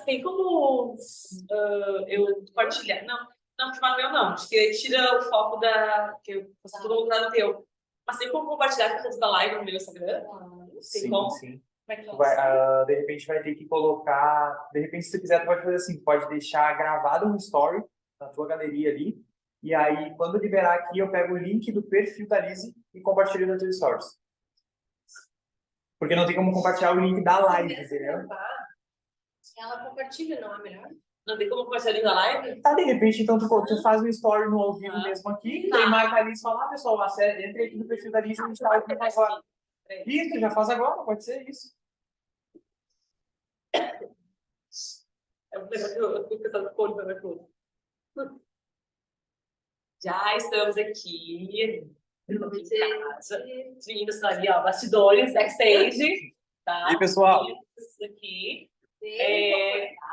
Tem como eu compartilhar? Não, filmar no meu não. Acho que tira o foco da... que você todo mundo no teu. Mas tem como compartilhar com da live no meu Instagram? Tem como? Sim. Como é que faz? De repente vai ter que colocar... De repente, se tu quiser, tu pode fazer assim. Pode deixar gravado um story na tua galeria ali. E aí, quando liberar aqui, eu pego o link do perfil da Lizzy e compartilho no teu stories. Porque não tem como compartilhar o link da live, entendeu? Ela compartilha, não é melhor? Não tem como compartilhar o link da live? Tá, de repente, então, tu faz um story no ao vivo mesmo aqui, daí marca ali e fala, pessoal, entre aqui no perfil da Lizzy e a gente tá ao vivo agora. Isso, já faz agora, pode ser isso. Eu fico pensando no na minha coisa. Já estamos aqui. Os meninos estão ali, ó, bastidores, backstage. Tá? E aí, pessoal? Isso aqui.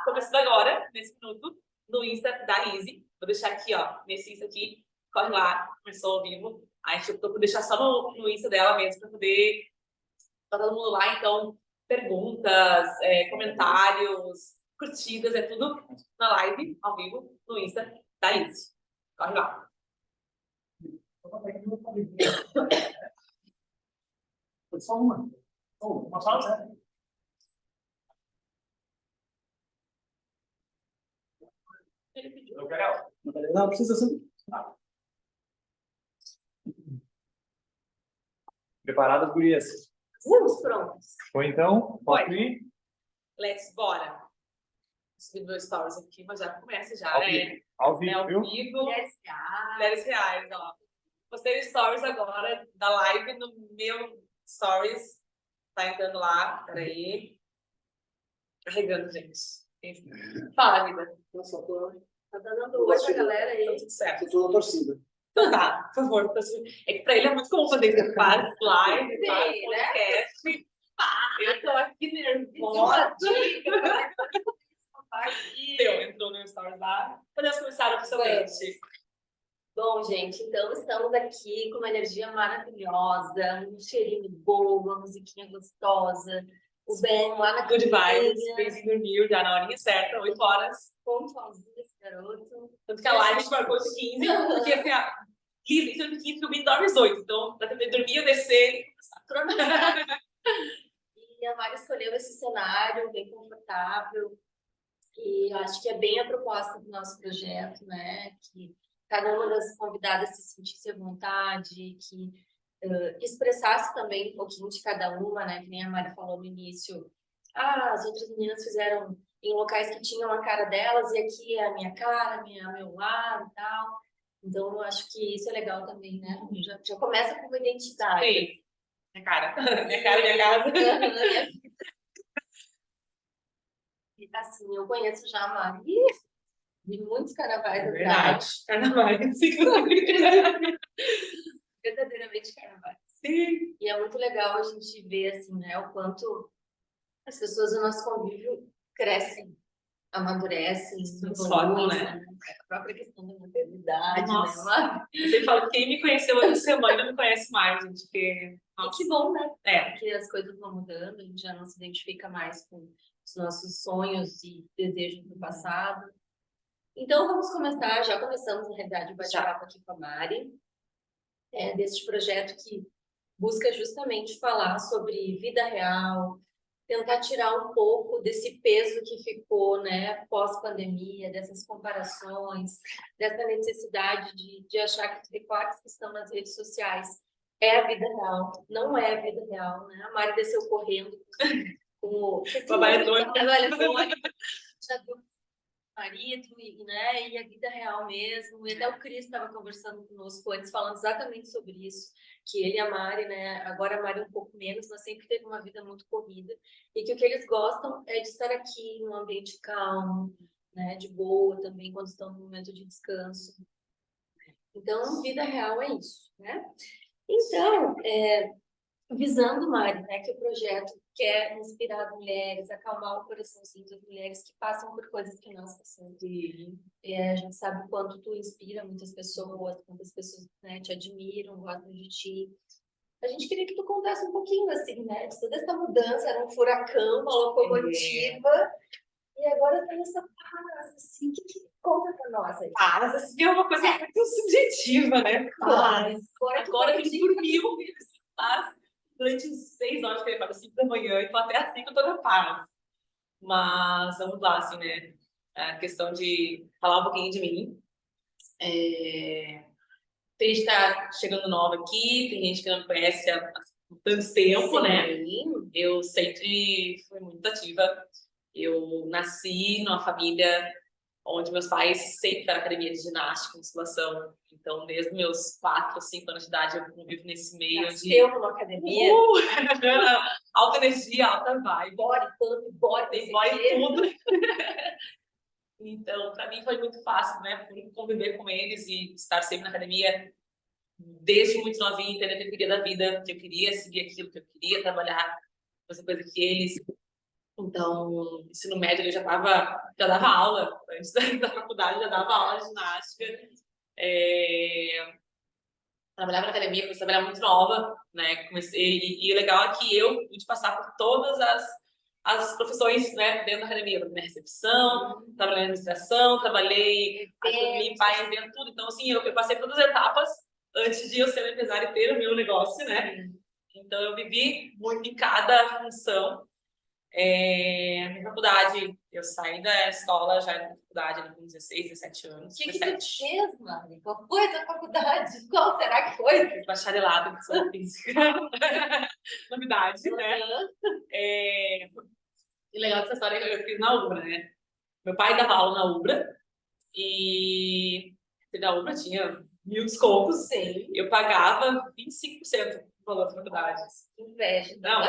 Começando agora, nesse minuto, no Insta da Lizzy. Vou deixar aqui, ó, nesse Insta aqui. Corre lá, começou ao vivo. Aí, tipo, vou deixar só no Insta dela mesmo, pra poder tá todo mundo lá. Então, perguntas, comentários, curtidas, é tudo na live, ao vivo, no Insta da Lizzy. Corre lá. Foi só uma. Uma só, né? Não precisa ser. Preparadas, gurias? Estamos prontos. Foi então? Pode ir? Let's bora. Subindo meus stories aqui, mas já começa já, Ao né? vivo. Ao vivo, Ao viu? vivo. R$10. R$10, ó. Postei stories agora da live no meu stories. Tá entrando lá, peraí. Carregando, gente. Fala, vida. Nossa, tá dando oi pra galera aí. Tá tudo certo. Eu tô na torcida. Então tá, por favor. É que pra ele é muito comum fazer isso. Faz live, Sim, faz né? podcast. Eu tô aqui nervosa. Entrou no stories lá. Podemos começar oficialmente. Bom, gente, então estamos aqui com uma energia maravilhosa, um cheirinho bom, uma musiquinha gostosa, o Ben lá na Good vibes, cozinha. Benzinho dormiu já na horinha certa, 8 horas. Pontualzinho esse garoto. Tanto que a live a gente marcou de 15, porque assim, Liz, isso é de 15, que o Ben dorme às 8, então dá pra dormir, eu descer e começar. E a Mari escolheu esse cenário bem confortável, e eu acho que é bem a proposta do nosso projeto, né? Que cada uma das convidadas se sentisse à vontade, que expressasse também um pouquinho de cada uma, né? Que nem a Mari falou no início. As outras meninas fizeram em locais que tinham a cara delas, e aqui é a minha cara, meu lado e tal. Então, eu acho que isso é legal também, né? Já começa com uma identidade. Sim, minha cara. Minha cara, minha casa. E assim, eu conheço já a Mari de muitos carnavais Verdade. Carnavais. verdadeiramente carnavais. Sim. E é muito legal a gente ver, assim, né, o quanto as pessoas do nosso convívio crescem, amadurecem, Transformam, né? A própria questão da maternidade, Nossa. né? Eu sempre falo que quem me conheceu antes de ser mãe não me conhece mais, gente, porque... E que bom, né? É. Porque as coisas vão mudando, a gente já não se identifica mais com os nossos sonhos e desejos do passado. Então, vamos começar, já começamos, na realidade, o bate-papo aqui com a Mari, deste projeto que busca justamente falar sobre vida real, tentar tirar um pouco desse peso que ficou, né, pós-pandemia, dessas comparações, dessa necessidade de achar que os recortes que estão nas redes sociais é a vida real, não é a vida real, né? A Mari desceu correndo com o já viu o marido, né, e a vida real mesmo, e até o Cris estava conversando conosco antes, falando exatamente sobre isso, que ele e a Mari, né, agora a Mari um pouco menos, mas sempre teve uma vida muito corrida, e que o que eles gostam é de estar aqui, num ambiente calmo, né, de boa também, quando estão no momento de descanso. Então, vida real é isso, né? Então, visando, Mari, né, que o projeto quer inspirar mulheres, acalmar o coraçãozinho das mulheres que passam por coisas que nós passamos. A gente sabe o quanto tu inspira muitas pessoas, quantas pessoas, né, te admiram, gostam de ti. A gente queria que tu contasse um pouquinho, assim, né, de toda essa mudança, era um furacão, uma locomotiva, E agora tem essa paz, assim, que conta pra nós aí? Paz, assim, é uma coisa muito subjetiva, né? Paz. Agora que ele dormiu, paz. Durante 6 horas que ele acorda 5 da manhã, então até assim que eu tô na paz. Mas vamos lá, assim, né? A questão de falar um pouquinho de mim. Tem gente que tá chegando nova aqui, tem gente que não me conhece há tanto tempo, né? Eu sempre fui muito ativa. Eu nasci numa família onde meus pais sempre fizeram academia de ginástica, musculação. Então, desde meus 4, 5 anos de idade, eu convivo nesse meio Nasceu numa academia. Alta energia, alta vibe. Body pump, body, Tem body tudo. Então, para mim foi muito fácil, né? Por conviver com eles e estar sempre na academia desde muito novinha, entender o que eu queria da vida, que eu queria seguir aquilo que eu queria, trabalhar, fazer coisa que eles. Então, ensino médio eu já dava aula, antes da faculdade já dava aula de ginástica. Trabalhava na academia, comecei a trabalhar muito nova, né? E o legal é que eu pude passar por todas as profissões, né, dentro da academia. Trabalhei na recepção, trabalhei na administração, trabalhei limpar evento, tudo. Então, assim, eu passei por todas as etapas antes de eu ser empresária e ter o meu negócio, né? Então, eu vivi muito em cada função. Minha faculdade, eu saí da escola já na faculdade com 16, 17 anos. O que tu fez, Mari? Qual foi a tua faculdade? Qual será que foi? Fiz bacharelado em educação física. Novidade, né? E legal dessa história que eu fiz na Ubra, né? Meu pai dava aula na Ubra e na Ubra tinha 1000 descontos. Sim. Eu pagava 25% do valor da faculdade. Inveja. Não.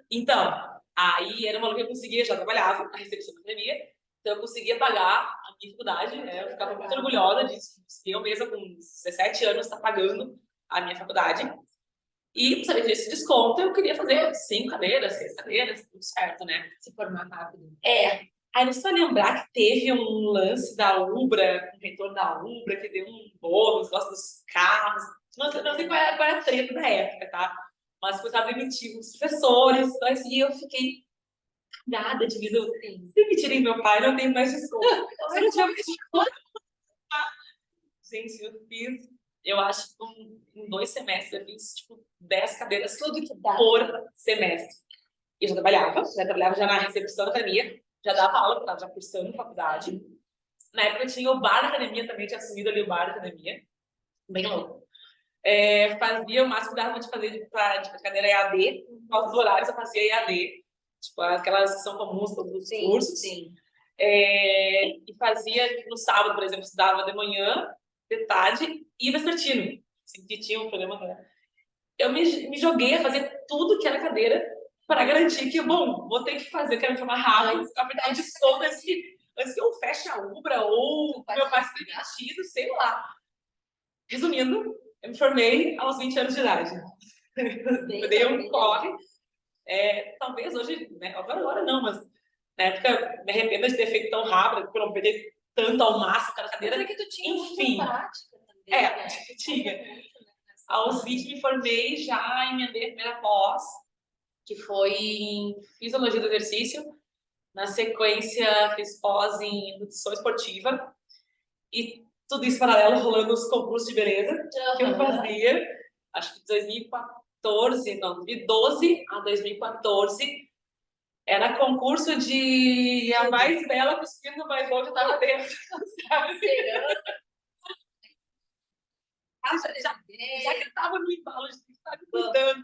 Então, aí era uma que eu conseguia, já trabalhava na recepção da academia, então eu conseguia pagar a minha faculdade, né? Eu ficava muito orgulhosa disso. Eu mesma, com 17 anos, estar pagando a minha faculdade. E, por saber desse desconto, eu queria fazer 5 cadeiras, 6 cadeiras, tudo certo, né? Se formar rápido. Aí não só lembrar que teve um lance da Ubra, um reitor da Ubra, que deu um bônus, gosta dos carros. Não sei qual era a treta da época, tá? Mas começaram a demitir os professores, então assim, eu fiquei nada de vida. Se demitirem meu pai, não tenho mais desconto. Se eu não tiver mais desconto. Gente, eu acho que em 2 semestres, eu fiz, tipo, 10 cadeiras tudo que dá por semestre. Eu já trabalhava já na recepção da academia, já dava aula, porque eu estava já cursando faculdade. Na época eu tinha o bar da academia também, tinha assumido ali o bar da academia. Bem louco. Fazia o máximo que dava de fazer de cadeira EAD, aos horários eu fazia EAD, tipo, aquelas que são comuns todos os cursos. Sim. E fazia no sábado, por exemplo, estudava de manhã, de tarde e vespertino, assim, que tinha um programa. Eu me joguei a fazer tudo que era cadeira para garantir que, bom, vou ter que fazer, quero me formar rápido, apertar de desconto antes que eu feche a Ubra ou meu pai se demitido, sei lá. Resumindo, eu me formei aos 20 anos de idade. Eu dei um corre. Talvez hoje, né, agora não, mas na época me arrependo de ter feito tão rápido, por não perder tanto ao máximo aquela cadeira. Mas é que tu tinha enfim, prática também, né? tinha. Aos 20 me formei, já emendei a primeira pós, que foi em Fisiologia do Exercício. Na sequência, fiz pós em Nutrição Esportiva. E tudo isso paralelo, rolando os concursos de beleza que eu fazia. Acho que de 2012 a 2014. Era concurso de a mais bela cuspindo o mais longe estava dentro. Já que eu estava no embalo de estar me cuidando,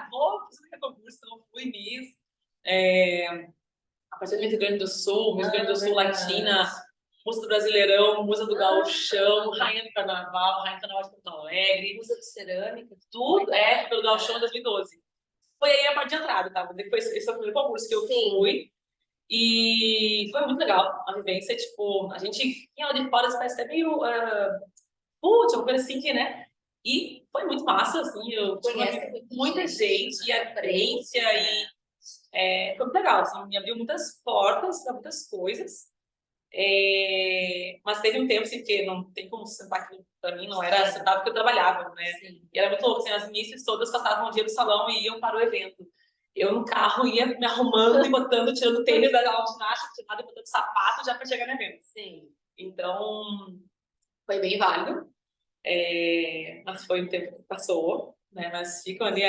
vou fazer concurso, então fui Miss. A partir do Rio Grande do Sul, Rio Grande do Sul Latina, Musa do Brasileirão, Musa do Gauchão, Rainha do Carnaval, Rainha do Carnaval de Porto Alegre. Musa de Cerâmica. Tudo pelo Gauchão em 2012. Foi aí a parte de entrada, tá? Depois, esse foi o primeiro concurso que eu fui. E foi muito legal a vivência. Tipo, a gente tinha lá de fora, parece até meio uma coisa assim que, né? E foi muito massa, assim. Eu conheci muita gente, e a experiência, e foi muito legal, assim. Me abriu muitas portas para muitas coisas. Mas teve um tempo, assim, que não tem como sentar aqui, pra mim, não era sentado porque eu trabalhava, né? Sim. E era muito louco, assim, as missas todas passavam um dia no salão e iam para o evento. eu no carro ia me arrumando e botando, tirando tênis da aula de ginástica, tirando e botando sapato já para chegar no evento. Sim. Então, foi bem válido. Mas foi um tempo que passou, né? Mas ficam ali.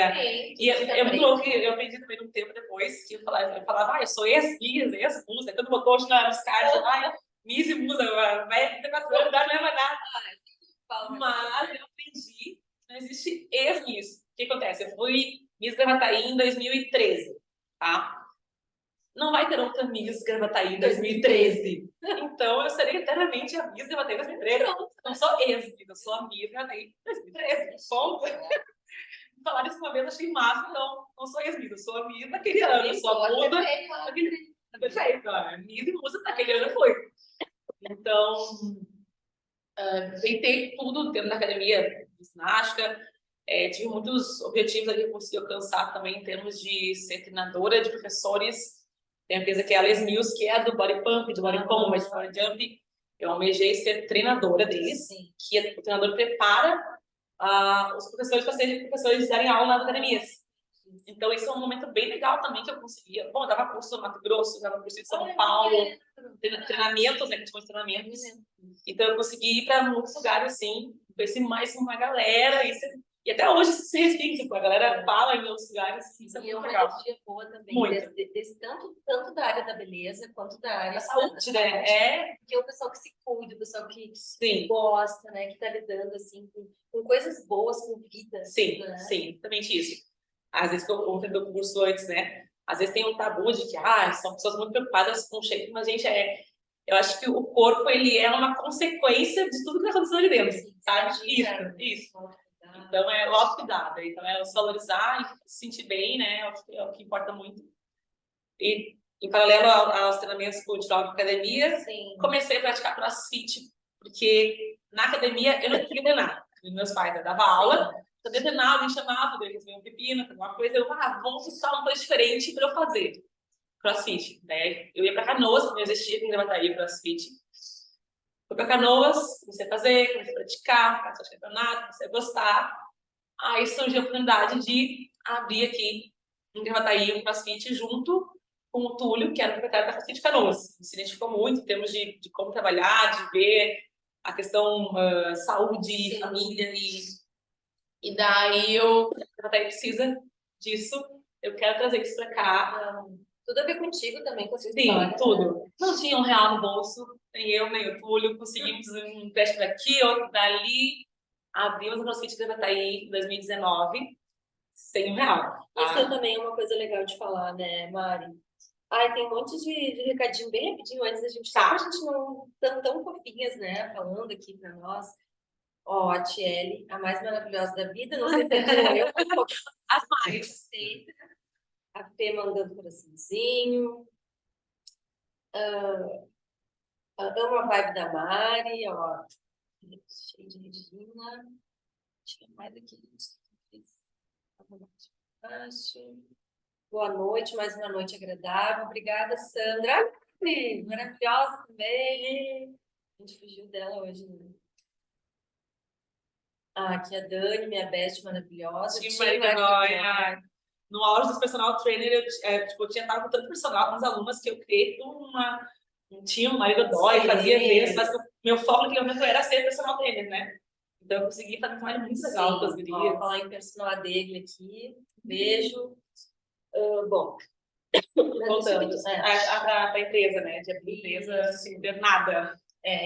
E é muito louco que eu aprendi também um tempo depois que eu falava, eu sou ex-Miss, ex-Musa. Quando botou hoje nos cards, Miss e Musa, vai ter 4 anos, não leva nada. Mas eu aprendi que não existe ex-Miss. O que acontece? Eu fui Miss Gravataí em 2013, tá? Não vai ter outra Miss Gravataí em 2013. Então, eu serei eternamente a Miss Gravataí em 2013. Eu não sou ex-Miss, eu sou a Miss Gravataí em 2013. Ponto. Falar isso uma vez, eu achei massa. Não sou ex-Miss, eu sou a Miss daquele ano. Eu sou a muda. Perfeito. A Miss e musa daquele ano foi. Então, tentei tudo dentro da academia de ginástica. Tive muitos objetivos ali que eu consegui alcançar também em termos de ser treinadora de professores. Tem a empresa que é a Les Mills, que é a do Body Pump, do Body Combat, do Body Jump. Eu almejei ser treinadora deles, que o treinador prepara os professores para serem professores de darem aula nas academias. Então, isso é um momento bem legal também que eu conseguia. Bom, eu dava curso no Mato Grosso, eu dava curso em São Paulo, treinamentos, né, que tinha treinamentos. Então, eu consegui ir para muitos lugares, assim, conheci mais uma galera, e até hoje se respeita, a galera fala em outros lugares, assim, isso é muito legal. Uma energia boa também, Muito. tanto da área da beleza, quanto da área da saúde, né? Porque o pessoal que se cuida, o pessoal que Sim. gosta, né, que tá lidando, assim, com coisas boas, com vida. Sim, né? sim, exatamente isso. Às vezes, que eu ontem do curso antes, né? Às vezes tem um tabu de que, são pessoas muito preocupadas com o shape, mas, gente, eu acho que o corpo, ele é uma consequência de tudo que está acontecendo ali dentro, sabe? Isso. Então, é o autocuidado. Então, é se valorizar e se sentir bem, né? É o que importa muito. E, em paralelo aos treinamentos de academia, comecei a praticar crossfit, porque na academia eu não conseguia treinar. Meus pais, eu dava aula, eu treinava, me chamava, eles vinham pepino, alguma coisa, vamos buscar uma coisa diferente para eu fazer. Crossfit, né? Eu ia para Canoas, porque eu existia em Gravataí, crossfit. Fui para Canoas, comecei a fazer, comecei a praticar, participar de campeonato, comecei a gostar. Aí surgiu a oportunidade de abrir aqui em Gravataí um crossfit junto com o Túlio, que era o proprietário da CrossFit Canoas. Se identificou muito em termos de como trabalhar, de ver a questão saúde, família, e daí Gravataí precisa disso, eu quero trazer isso para cá. Tudo a ver contigo também, com a sua Sim, história, tudo. Né? Não tinha R$1 no bolso, nem eu, nem o Túlio, conseguimos um empréstimo daqui, outro dali, abrimos o CrossFit Gravataí em 2019, sem R$1. Isso também é uma coisa legal de falar, né, Mari? Tem um monte de recadinho bem rapidinho antes da gente, só pra gente não tão fofinhas, né, falando aqui pra nós. Ó, a Tiele, a mais maravilhosa da vida, não sei se é eu, as mais. A Fê mandando coraçãozinho. Amo a vibe da Mari, ó. Cheio de Regina. Tinha mais aqui. Boa noite, mais uma noite agradável. Obrigada, Sandra. Maravilhosa também. A gente fugiu dela hoje, né? Aqui a Dani, minha best maravilhosa. No auge dos personal trainer, eu tinha estado com tanto personal com as alunas que eu criei tinha um marido dói, fazia vezes, mas meu foco naquele momento era ser personal trainer, né? Então eu consegui fazer um trabalho muito legal com as gurias. Falar em personal dele aqui. Beijo. Bom, voltando a empresa, né? De abrir empresa sem ter nada.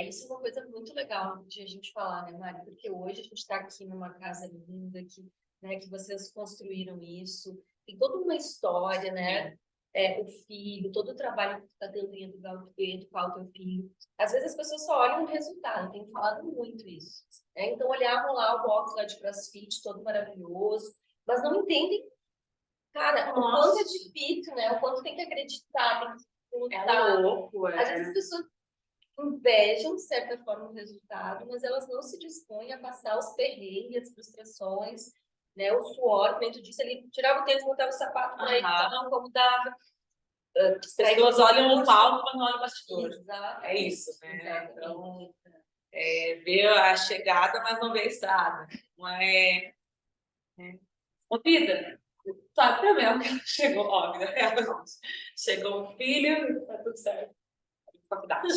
Isso é uma coisa muito legal de a gente falar, né, Mari? Porque hoje a gente está aqui numa casa linda, que vocês construíram isso. Tem toda uma história, né? O filho, todo o trabalho que tu está tendo em educar o teu filho. Às vezes as pessoas só olham o resultado, tem falado muito isso. Então olhavam lá o box lá de CrossFit, todo maravilhoso, mas não entendem, cara, o quanto é difícil, né? O quanto tem que acreditar, tem que lutar. É louco, Às vezes as pessoas invejam, de certa forma, o resultado, mas elas não se dispõem a passar os perrengues, as frustrações, né? O suor, dentro disso, ele tirava o tênis, botava o sapato para ele, como dava. As pessoas olham o palco, mas não olham o bastidor. Exato. É isso, né? Então, ver a chegada, mas não ver a estrada. Não é... Vida. Sabe pra mim, que chegou, ó, vida real, chegou um filho, tá tudo certo. Faculdade.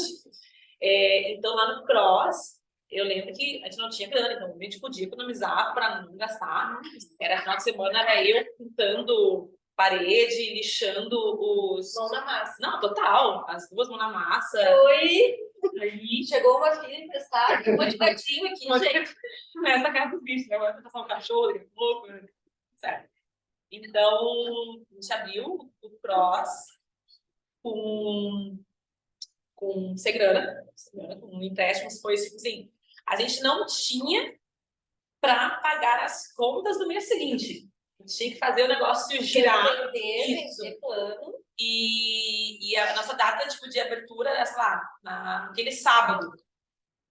Então, lá no Cross, eu lembro que a gente não tinha grana, então a gente podia economizar para não gastar. Era final de semana, era eu pintando parede, lixando os. Mão na massa. Não, total, as duas mãos na massa. Foi. Aí, Chegou uma filha emprestada, um monte de gatinho aqui, gente. essa cara dos bichos, né? Agora passar um cachorro, daqui a pouco, né? Certo. Então, a gente abriu o Cross com sem grana, com empréstimos, foi tipo assim, a gente não tinha para pagar as contas do mês seguinte. A gente tinha que fazer o negócio girar. Vender plano. E a nossa data tipo, de abertura era, sei lá, naquele sábado.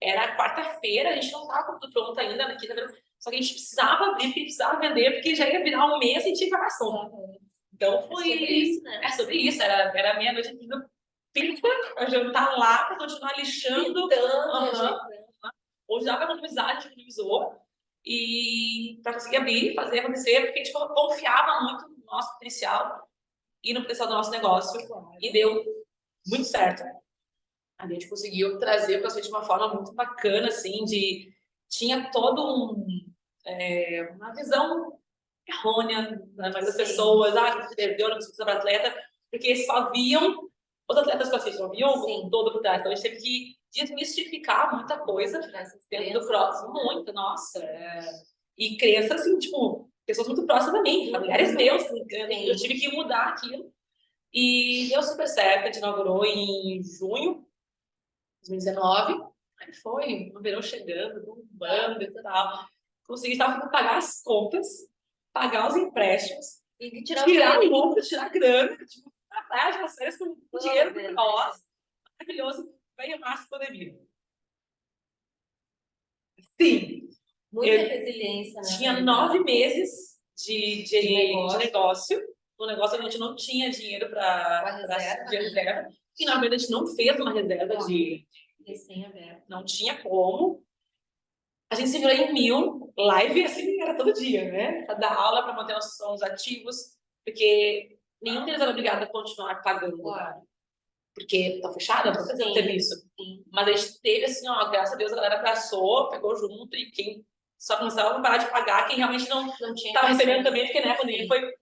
Era quarta-feira, a gente não estava com tudo pronto ainda, na quinta-feira, só que a gente precisava abrir, porque precisava vender, porque já ia virar um mês e a gente ia pagar as contas. Então foi. É sobre isso, né? É sobre isso, era meia-noite do pinta pra jantar lá, pra continuar lixando. Ou já pra economizar, a gente economizou. E pra conseguir abrir, fazer acontecer, porque a gente confiava muito no nosso potencial e no potencial do nosso negócio. E deu muito certo. A gente conseguiu trazer para de uma forma muito bacana, assim, tinha todo uma visão errônea na maioria das pessoas, que perdeu, não precisa para atleta, porque só viam os atletas que só viam o todo por trás. Então a gente teve que desmistificar muita coisa dentro do cross, muito, nossa. E crenças, assim, tipo, pessoas muito próximas a mim, familiares meus, eu tive que mudar aquilo. E deu super certo, a gente inaugurou em junho de 2019. Aí foi, no verão chegando, bombando e tal. Consegui estar pagar as contas, pagar os empréstimos, e tirar lucro, tirar grana, tipo, na praia, nas férias com dinheiro para nós. Maravilhoso, veio março pandemia. Sim. Muita resiliência, né? Tinha 9 meses de negócio. No negócio a gente não tinha dinheiro para reserva. E na verdade a gente não fez uma reserva de recém-aberto. Não tinha como. A gente se virou em 1000, live assim, era todo dia, né? Pra dar aula, para manter nossos sons ativos, porque nenhum deles era obrigado a continuar pagando. Claro. Porque tá fechado, não precisa ter isso. Mas a gente teve assim, ó, graças a Deus a galera abraçou, pegou junto, e quem só começava a parar de pagar, quem realmente não tinha estava recebendo também, porque né, quando ele foi.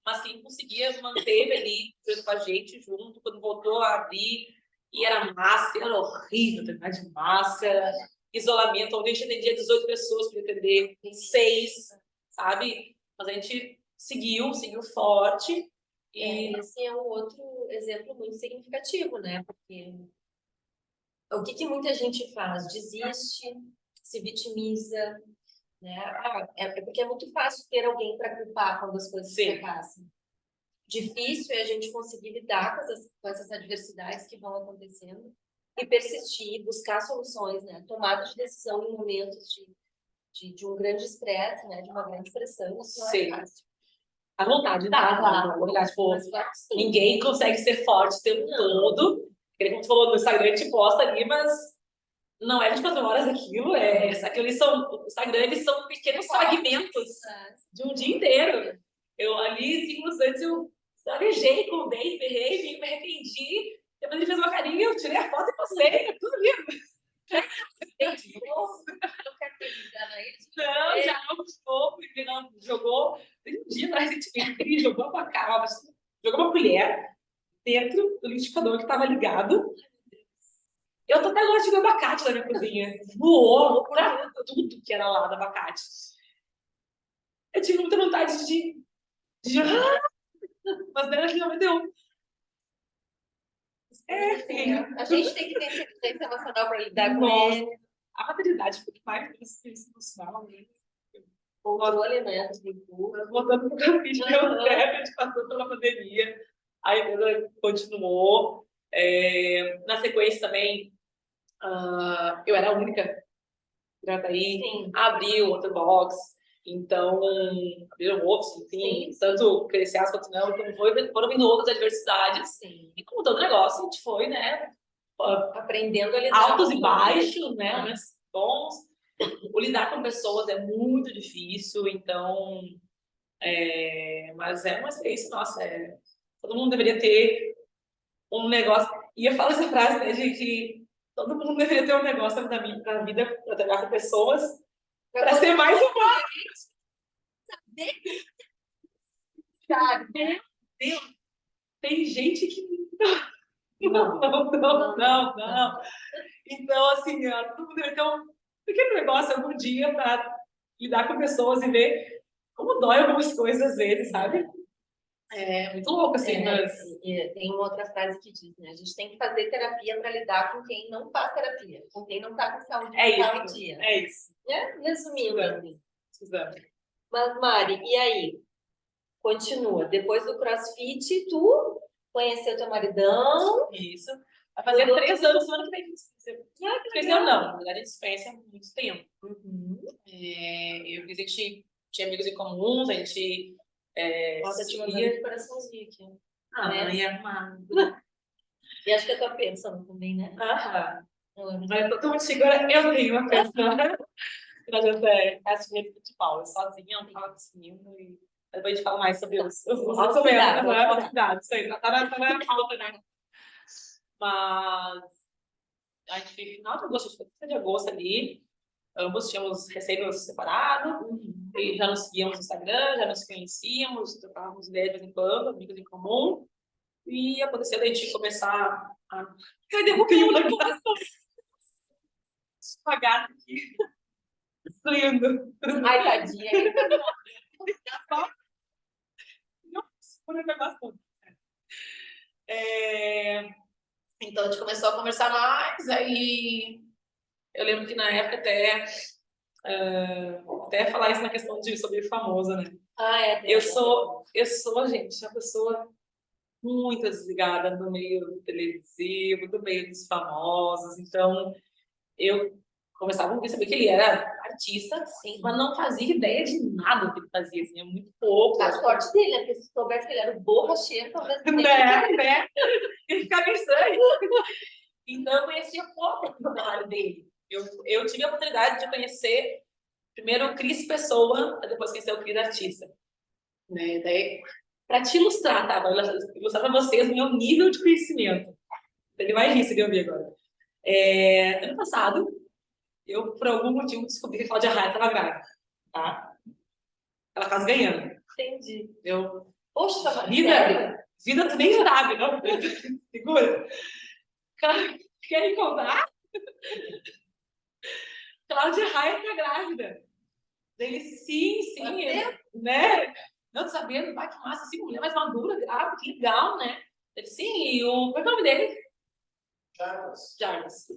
Mas quem conseguia manteve ali com a gente junto, quando voltou a abrir, e era máscara, era horrível terminar de máscara, isolamento, onde a gente atendia 18 pessoas para atender 6, sabe? Mas a gente seguiu forte. E esse é um outro exemplo muito significativo, né? Porque o que muita gente faz? Desiste, se vitimiza, né? É porque é muito fácil ter alguém para culpar quando as coisas fracassam. Difícil é a gente conseguir lidar com essas adversidades que vão acontecendo e persistir, buscar soluções, né? Tomada de decisão em momentos de um grande estresse, né? De uma grande pressão. Isso não é fácil. A vontade dá, ninguém consegue ser forte o tempo todo. Como tu falou no Instagram, a gente posta ali, mas não é 24 horas aquilo, o Instagram, eles são pequenos fragmentos de um dia inteiro. Eu ali, 5 minutos antes, eu arejei, contei, berrei, me arrependi. Depois ele fez uma carinha, eu tirei a foto e postei, tudo lindo. Não, já não gostou, ele não jogou. Teve um dia recentemente, ele jogou uma colher dentro do liquidificador que estava ligado. Eu tô até agora de abacate na minha cozinha. Voou pra tudo que era lá do abacate. Eu tive muita vontade de mas naquele momento eu. Filho. A gente tem que ter inteligência emocional para lidar com ele. A maternidade foi mais inteligência emocional. Controle, né? Voltando para o vídeo, a gente passou pela pandemia. A empresa continuou. Na sequência também, eu era a única aí, abriu outro box, então abriram outros, enfim, tanto crescer as quanto não, então foram vindo outras adversidades, e como todo negócio, a gente foi, né, aprendendo a lidar altos e baixos, né, mas bons. O lidar com pessoas é muito difícil, então Mas é uma experiência, nossa, todo mundo deveria ter um negócio. E eu falo essa frase, né, de que todo mundo deveria ter um negócio na vida, para trabalhar com pessoas, para ser mais humano. Sabe? Meu Deus, tem gente que não. Então, assim, todo mundo deve ter um pequeno negócio algum dia para lidar com pessoas e ver como dói algumas coisas às vezes, sabe? É muito louco, assim, mas... Tem uma outra frase que diz, né? A gente tem que fazer terapia para lidar com quem não faz terapia, com quem não está com saúde mental em dia. É isso. Resumindo, assim. Suzana. Mas, Mari, e aí? Continua. Depois do CrossFit, tu conheceu teu maridão. Isso. Vai fazer 3 anos semana que vem. Conheceu não, na verdade a gente se conhece há muito tempo. Eu a gente tinha amigos em comuns, a gente Nossa, se te mandando via. de coraçãozinho aqui. Ai, amado. E acho que eu tô pensando também, né? Mas eu tô contigo, agora eu tenho uma pessoa. A gente é assistente de futebol, eu sozinha, não falo com esse menino e depois a gente fala mais sobre os cuidados. Isso aí, tá na pauta, né? Mas a gente, final de agosto, a gente foi 30 de agosto ali, ambos tínhamos recém nos separado, e já nos seguíamos no Instagram, já nos conhecíamos, trocávamos ideias de vez em quando, amigos em comum, e aconteceu da gente começar a... Cadê o pio da casa? Devagar aqui. Destruindo. Ai, tadinha. Então a gente começou a conversar mais, aí eu lembro que na época até falar isso na questão de sobre famosa, né? Eu sou, gente, uma pessoa muito desligada do meio televisivo, do meio dos famosos, então eu começava a saber que ele era artista, sim, mas não fazia ideia de nada que ele fazia, assim, é muito pouco. A sorte dele, né? Porque se soubesse que ele era o borracheiro, talvez não. Né? Ele ficava estranho. Então eu conhecia pouco do trabalho dele. Eu tive a oportunidade de conhecer primeiro o Cris Pessoa, depois conhecer o Cris Artista. Né? Daí, para te ilustrar, tá? Para ilustrar para vocês o meu nível de conhecimento. Ele vai rir se ele ouvir agora. Ano passado, eu, por algum motivo, descobri que a Cláudia Raia estava grávida. Tá? Ela quase ganhando. Entendi. Poxa, vida tu nem sabe, não? Segura. Quer me contar? Cláudia Raia tá grávida. Ele, sim, né? Não tô sabendo, vai que massa, assim, mulher mais madura, grávida, que legal, né? Ele, sim, e qual é o nome dele? Jarvis.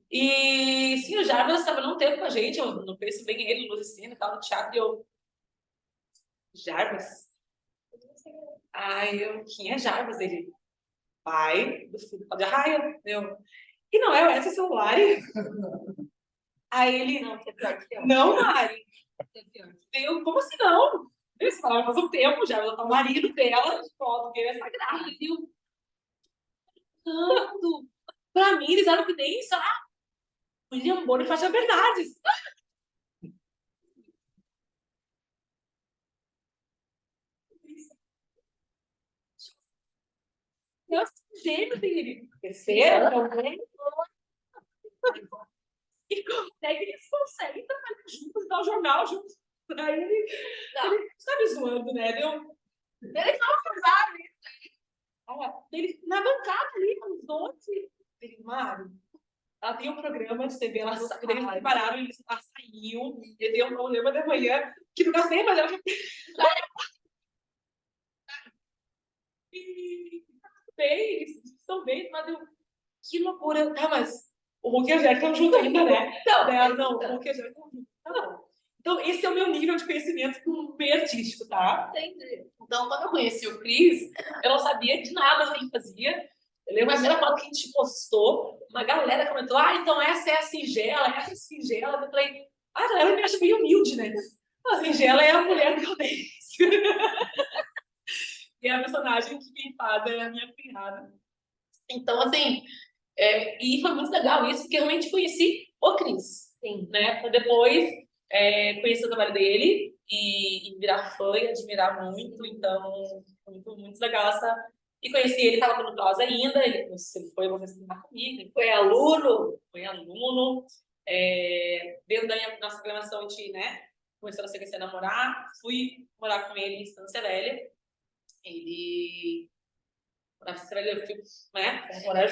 E sim, o Jarvis estava não tempo com a gente, eu não conheço bem ele, no Lucicino e tal, no teatro, e eu... Jarvis? Quem é Jarvis? Ele, pai do filho da Raia. E não é o Edson Celulari? Aí ele, não, Mari. Como assim não? Eles falaram faz um tempo já, ela tá o marido dela, de foto, que ele é sagrado. E eu, tanto. Pra mim, eles eram que nem, sei lá, William Bonner faz a verdade. Meus gêmeos dele. Terceira, também. E como é que eles conseguem trabalhar juntos, dar o jornal juntos? Aí ele está me zoando, né? Ele não casado. Ele na bancada ali, com os dois. Ele, Mário, ela tem um programa de TV, eles prepararam, ela saiu, ele deu um problema de manhã, que não gostei, mas ela e bem, eles estão bem, mas que loucura. Tá, mas o Hulk e a Jack estão juntos ainda, né? Não, o Hulk e a Jack estão juntos. Tá bom. Então, esse é o meu nível de conhecimento do meio artístico, tá? Entendi. Então, quando eu conheci o Cris, eu não sabia de nada do que ele fazia. Eu lembro a primeira foto que a gente postou, uma galera comentou, então essa é a Singela, essa é a Singela. Eu falei, a galera me acha bem humilde, né? A Singela é a mulher do Caldense. E a personagem que quem faz é a minha cunhada. Então, assim, e foi muito legal isso, porque eu realmente conheci o Cris. Sim. Né? Depois, conheci o trabalho dele e virar fã e admirar muito. Então, foi muito legal essa. E conheci ele, estava no Cross ainda, ele foi uma vez comigo, ele Foi aluno? foi aluno. Dentro da nossa programação, a gente, né, começou a se namorar, fui morar com ele em Estância Velha. Ele morava em Estância Velha, eu fui, né, morar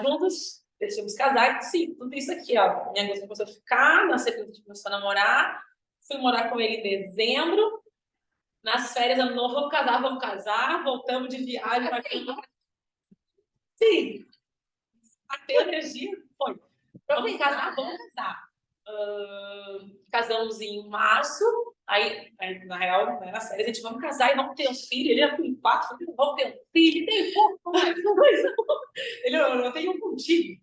juntos, decidimos casar, e sim, tudo isso aqui, ó. Minha esposa começou a ficar, na sequência a gente começou a namorar, fui morar com ele em dezembro. Nas férias, ano novo, vamos casar, voltamos de viagem. Sim, até energia foi. Vamos casar. Casamos em março, aí na real, né, nas férias, a gente vamos casar e vamos ter um filho. Ele já tem 4 filhos, vamos ter um filho, tem pouco, ele eu tenho um contigo.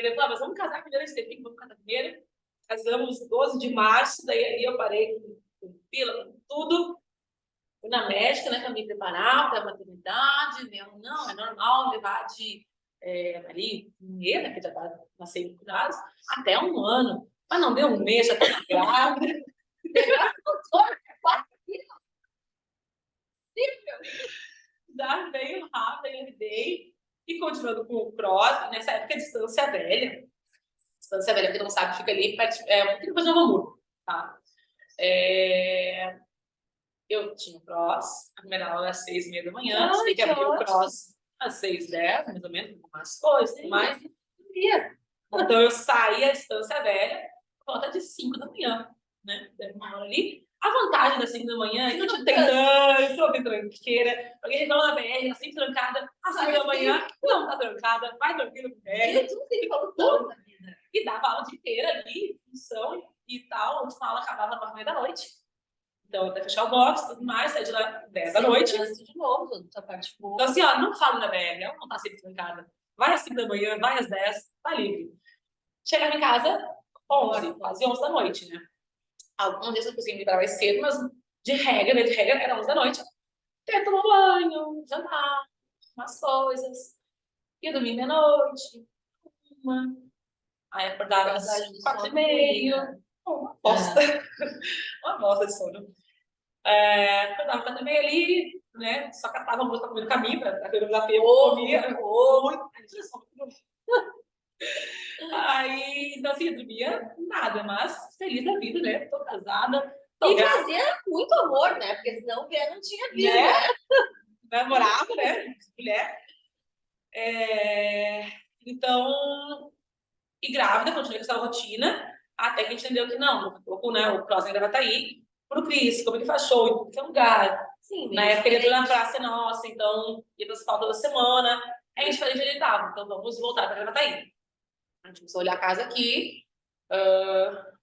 Depois, vamos casar primeiro, a gente tem filho, vamos casar primeiro. Casamos 12 de março, daí ali eu parei com fila, com tudo. Fui na médica, né, para me preparar para a maternidade. Não, é normal levar de ali, né, que já está nascendo cuidados, até 1 ano. Mas não deu 1 mês, já estava grávida. Já veio rápido, engravidei. E continuando com o cross, nessa época, distância velha. Distância velha, que não sabe, fica ali, um pouquinho depois de Novo Hamburgo, tá? Eu tinha o cross, a primeira aula às 6h30 da manhã, tinha que abrir o cross às 6h10, mais ou menos, com umas coisas, tudo mais. Então eu saí à Distância Velha por volta de 5 da manhã, né? Deve 1 hora ali. A vantagem das 5 da manhã é que não tem trânsito, tranqueira. Alguém reclama na BR, ela sempre trancada, às 5 da manhã, não tá trancada, vai tranquilo com BR. Tudo tem solução nessa vida. E dava aula o dia inteiro ali, função e tal. A última aula acabava às 9h30 da noite. Então, até fechar o box, tudo mais, sair de lá 10 da noite. De novo, tua parte boa. Então, assim, ó, não fala na BR, ela não tá sempre trancada. Vai às 5 da manhã, vai às 10, tá livre. Chegava em casa 11, quase 11 da noite, né? Alguns dias eu consegui me liberar mais cedo, mas de regra era 11 da noite. Até tomar banho, jantar, umas coisas. Ia dormir meia-noite, 1. Aí acordava às 4h30. Uma bosta. Uma bosta de sono. Acordava 4h30 ali, né? Só catava música no caminho, pra coreografar, eu comia. Aí, então assim, eu dormia nada, mas feliz da vida, né? Tô casada. E fazia muito amor, né? Porque senão o Bia não tinha vida, né? Namorava, né? Mulher. Então, e grávida, continuei com essa rotina, até que a gente entendeu que não, daqui a pouco, né? O Cross ainda vai estar aí. Pro Cris, como ele faz show, em qualquer lugar. Sim, na época ele entrou na Praça Nossa, então ia para Hospital toda semana. Aí a gente falou onde ele estava, então vamos voltar para Gravataí. A gente começou a olhar a casa aqui.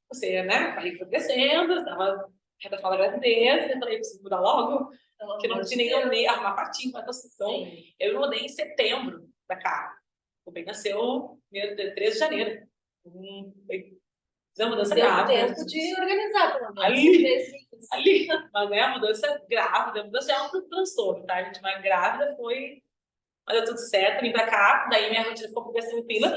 Você, né? Falei que foi crescendo, estava reta final da gravidez. Eu falei, preciso mudar logo, porque não tinha nem arrumar quartinho para a construção. Eu me mudei em setembro da cá. O bem nasceu no 13 de janeiro. Precisamos mudança grávida. Tempo de organizar, pelo menos. Ali, mas né, a mudança grávida, a mudança já é um transtorno, tá? A gente vai grávida, mas deu tudo certo, vim pra cá, daí minha rotina ficou um pouco assim, tranquila,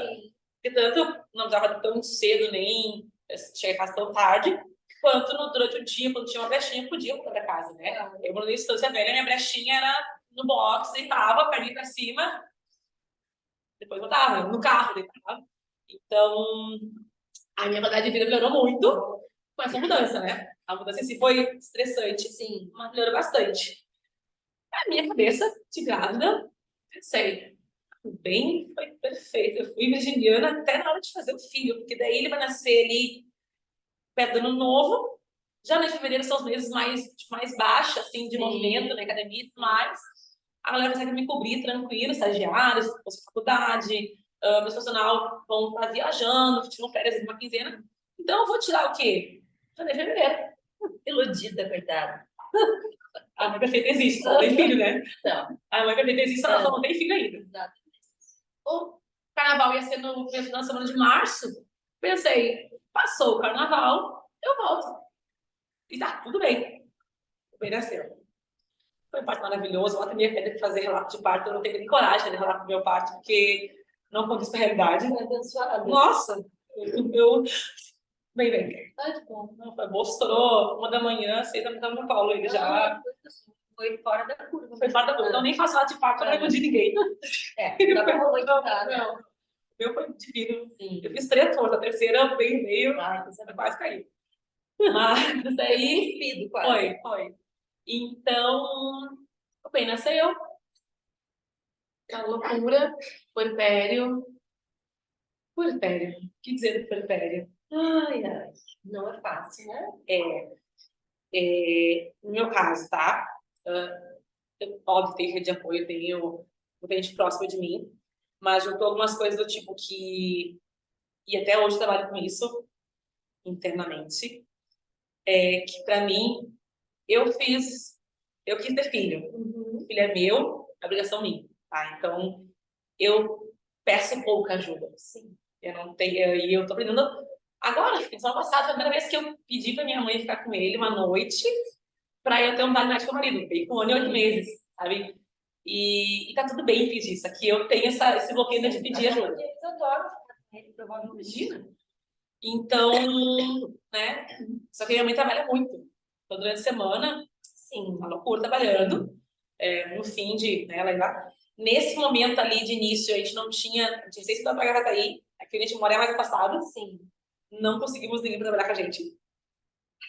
porque tanto não precisava tão cedo, nem chegar em casa tão tarde, quanto durante o dia, quando tinha uma brechinha, podia voltar pra casa, né? Eu morei em Estância Velha, minha brechinha era no box, deitava, perninha pra cima, depois voltava, no carro, deitava. Então, a minha qualidade de vida melhorou muito com essa mudança, né? A mudança em si foi estressante, sim, mas melhorou bastante. A minha cabeça de grávida, pensei, bem, foi perfeito. Eu fui virginiana até na hora de fazer o filho, porque daí ele vai nascer ali perto do ano novo. Janeiro e fevereiro são os meses mais baixos, assim, de movimento na academia e tudo mais. A galera consegue me cobrir tranquilo, estagiários, faculdade, meus profissional vão estar viajando, tiram férias de uma quinzena. Então, eu vou tirar o quê? Janeiro e fevereiro. Iludida, coitada. A mãe perfeita existe, só não tem filho, né? Não. A mãe perfeita existe, ela só não tem filho ainda. Exato. O carnaval ia ser na semana de março. Pensei, passou o carnaval, eu volto. E tá, tudo bem. O bem nasceu. Foi um parto maravilhoso. Ontem minha filha teve que fazer relato de parto. Eu não tenho nem coragem de relatar do meu parto, porque não condiz com a realidade. Abençoada. Nossa, Bem. Ah, que bom. Não, foi bom, estourou 1 da manhã, 6 da manhã, tava no Paulo, ele já Foi fora da curva. foi fora da curva. Então, nem faço nada de parto, eu não iludi ninguém. Dá pra romantizar, né? Não, o meu foi divino. Sim. Eu fiz 3 tortas, a terceira bem meio, Isso é quase caiu. Mas daí cuspido, quase. foi. Então, bem, nasceu. Aquela loucura, puerpério. Puerpério. O que dizer do puerpério? Ai. Não é fácil, né? No meu caso, tá? Óbvio, tem rede de apoio, tenho muita gente próxima de mim, mas juntou algumas coisas do tipo que... E até hoje eu trabalho com isso internamente. Que pra mim, eu quis ter filho. O filho é meu, é obrigação minha, tá? Então, eu peço pouca ajuda. Sim. Eu não tenho... E eu tô aprendendo agora, semana passada, foi a primeira vez que eu pedi pra minha mãe ficar com ele uma noite pra eu ter um validade com o marido. Fiquei com 1 ano e 8 meses, sabe? E tá tudo bem, fiz isso. Aqui eu tenho esse bloqueio de pedir ajuda. Eles adoram ficar com ele, provavelmente. Imagina. Então, né? Só que minha mãe trabalha muito. Então, durante a semana, sim, uma loucura trabalhando. No fim de, né, ela ir lá. Nesse momento ali de início, a gente não tinha sei se dá pra Gravataí, aqui a gente mora mais afastado. Sim. Não conseguimos ninguém pra trabalhar com a gente.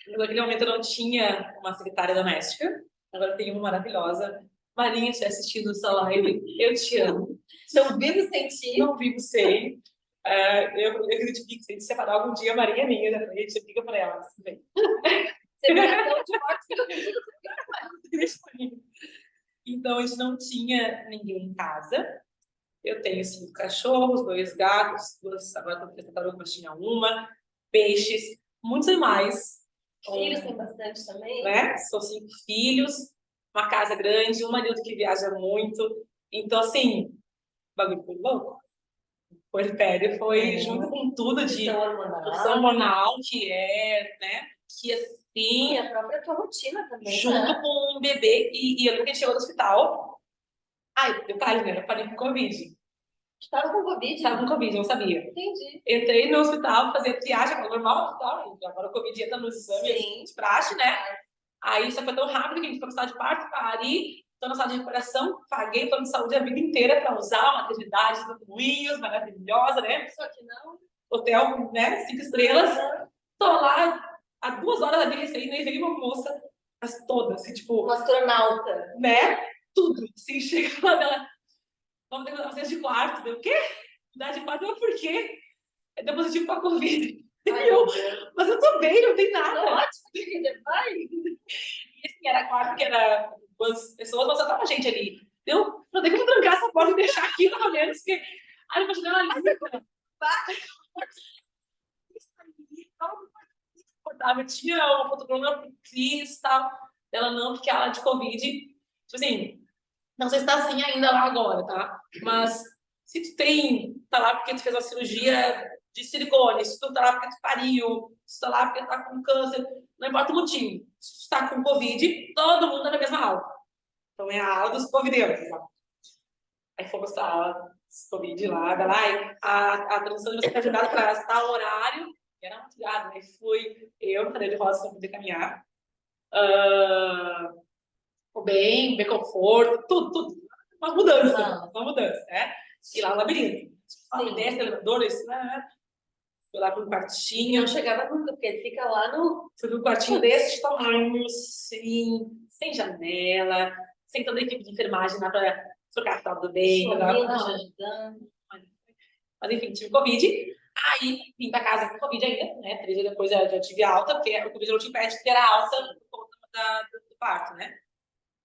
Naquele momento eu não tinha uma secretária doméstica. Agora tem uma maravilhosa. Marinha, se assistindo essa live, eu te amo. Não vivo sem ti. Não vivo sem. Eu acredito que se a gente separar algum dia, a Marinha é minha, né? A gente fica pra ela. Assim, bem. Separação de morte fica comigo. Então, a gente não tinha ninguém em casa. Eu tenho 5 cachorros, 2 gatos, agora estou tentando, mas tinha uma, peixes, muitos animais. Filhos tem bastante também? Né? São 5 filhos, uma casa grande, um marido que viaja muito. Então, assim, o bagulho foi louco. O puerpério foi junto com tudo de produção hormonal, que é, né? Que assim. E a própria tua rotina também. Junto com um bebê. E eu lembro que a gente chegou no hospital. Ai, detalhe, né? Eu parei com Covid. Estava com Covid? Estava com Covid, eu não sabia. Entendi. Entrei no hospital, fazia triagem, normal no hospital. Agora o Covid entra nos exames de praxe, né? Aí só foi tão rápido que a gente foi para sala de parto, pari, estou na sala de recuperação, paguei plano de saúde a vida inteira para usar a maternidade do Moinhos, maravilhosa, né? Só que não. Hotel, né? 5 estrelas. Tô lá há 2 horas da minha recém, e veio uma moça, mas toda, assim, tipo. Uma astronauta. Né? Tudo. Assim, chega lá dela. Vamos ter que vocês de quarto. Deu o quê? Dar de quarto, mas por quê? É deu positivo pra Covid. Ai, mas eu tô bem, não tem nada. Não, ótimo, querida, vai. E assim, era quarto que era 2 pessoas, mas só tava gente ali. Não tem como trancar essa porta e deixar aqui, pelo menos, porque... Aí eu imaginei uma lista. Tinha uma fotograma pro Cris e tal. Ela não, porque ela é de Covid. Tipo assim, não sei se tá assim ainda lá agora, tá? Mas se tu tá lá porque tu fez uma cirurgia de silicone, se tu tá lá porque tu pariu, se tu tá lá porque tu tá com câncer, não importa o motivo. Se tu tá com Covid, todo mundo tá na mesma aula. Então é a aula dos covideiros, tá? Aí fomos pra aula dos Covid lá, a transição de você tá agendada pra tal horário, era muito ligado, né? Fui eu, cadeira de rodas pra poder caminhar. O bem conforto, tudo. Uma mudança, né? E lá no labirinto. Desce, elevador, isso, né? Fui lá para um quartinho. Não chegava nunca, porque ele fica lá no... Fui para um quartinho desse tamanho, sim, sem janela, sem toda a equipe de enfermagem lá para trocar a fralda do bem. Ajudando. Mas enfim, tive Covid. Aí vim para casa com Covid ainda, né? 3 dias depois já tive alta, porque o Covid não te impede de ter a alta por conta do parto, né?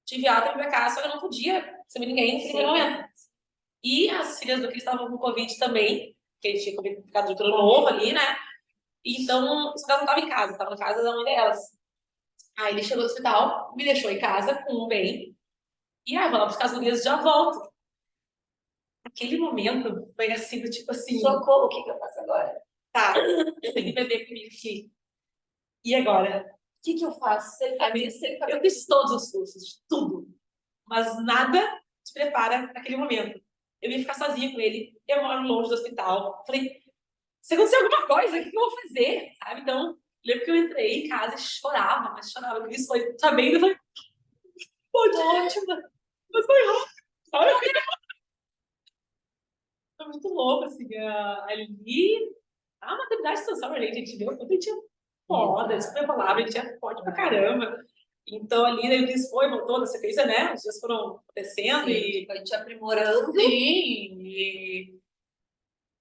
Tive alta em minha casa, só que eu não podia receber ninguém naquele primeiro momento. E as filhas do Cris estavam com Covid também, que a gente tinha ficado de tudo novo ali, né? Então, só que ela não estava em casa, estava na casa da mãe delas. Aí ele chegou do hospital, me deixou em casa com o bem. E vou lá buscar as gurias e já volto. Aquele momento foi assim, tipo assim... Socorro, o que eu faço agora? Tá, eu tenho que beber comigo aqui. E agora? O que eu faço? Se ele faz isso, eu fiz todos os cursos, tudo. Mas nada te prepara para aquele momento. Eu ia ficar sozinha com ele, eu moro longe do hospital. Falei, se acontecer alguma coisa, o que eu vou fazer? Sabe? Então, lembro que eu entrei em casa e chorava, mas chorava. Isso foi, tá bem? Eu falei, ótima, mas foi ótimo, sabe? Foi muito louco, assim, ali. A maternidade social, a gente viu, a gente é foda, isso foi a palavra, a gente é forte pra caramba. Então, ali, daí o Cris foi, voltou na sequência, né? Os dias foram acontecendo e... Foi te aprimorando. Sim,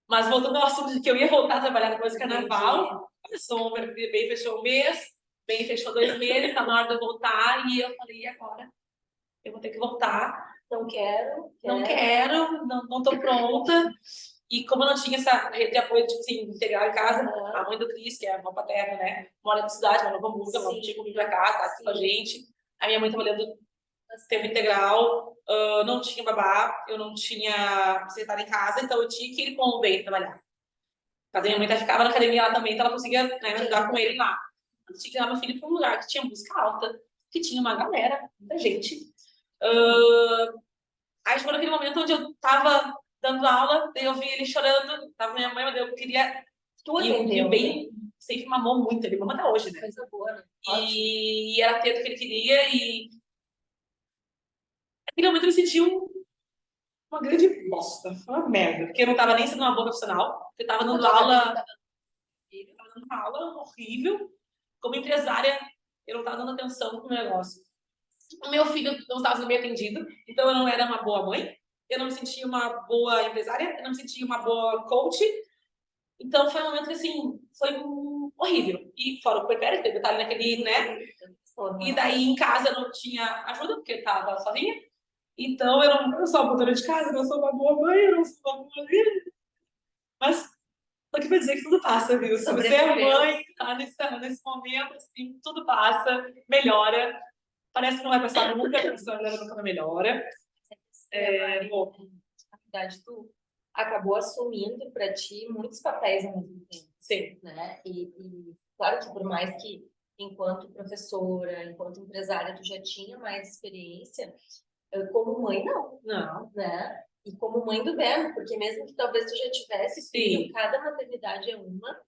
mas voltando ao assunto de que eu ia voltar a trabalhar depois do carnaval, começou, bem fechou um mês, bem fechou 2 meses, tá na hora de eu voltar, e eu falei, e agora? Eu vou ter que voltar. Não quero. Não quero, não tô pronta. E como eu não tinha essa rede de apoio, tipo assim, integral em casa, a mãe do Cris, que é a avó paterna, né, mora na cidade, mora no Hamburgo, ela tinha comigo pra cá, tá aqui com a gente. A minha mãe trabalhando tempo integral, não tinha babá, eu não tinha secretária em casa, então eu tinha que ir com o bem trabalhar. Mas a minha mãe ficava na academia lá também, então ela conseguia, né, me ajudar com ele lá. Eu tinha que levar meu filho para um lugar que tinha música alta, que tinha uma galera, muita gente. Aí chegou naquele momento onde eu tava dando aula, daí eu vi ele chorando, tava minha mãe, eu queria... E o bem sempre mamou muito, ele mama até hoje, né? Coisa boa, né? E era ter o que ele queria, e naquele momento eu me senti uma grande bosta, uma merda, porque eu não tava nem sendo uma boa profissional, eu tava dando aula horrível, como empresária, eu não tava dando atenção pro negócio. O meu filho não estava sendo bem atendido, então eu não era uma boa mãe, eu não me sentia uma boa empresária, eu não me sentia uma boa coach. Então foi um momento que, assim, foi horrível. E fora o puerpério, que detalhe naquele, né? E daí em casa eu não tinha ajuda, porque eu estava sozinha. Então eu não sou uma dona de casa, eu não sou uma boa mãe, eu não sou uma boa mãe. Mas tô aqui pra dizer que tudo passa, viu? Se você é mãe, tá nesse momento, assim, tudo passa, melhora. Parece que não vai passar nunca, a pessoa nunca melhora. Bom, na verdade, tu acabou assumindo para ti muitos papéis ao mesmo tempo. Sim. Né? E claro que por mais que enquanto professora, enquanto empresária, tu já tinha mais experiência, como mãe não. Não. Né? E como mãe do Belo, porque mesmo que talvez tu já tivesse filho, cada maternidade é uma,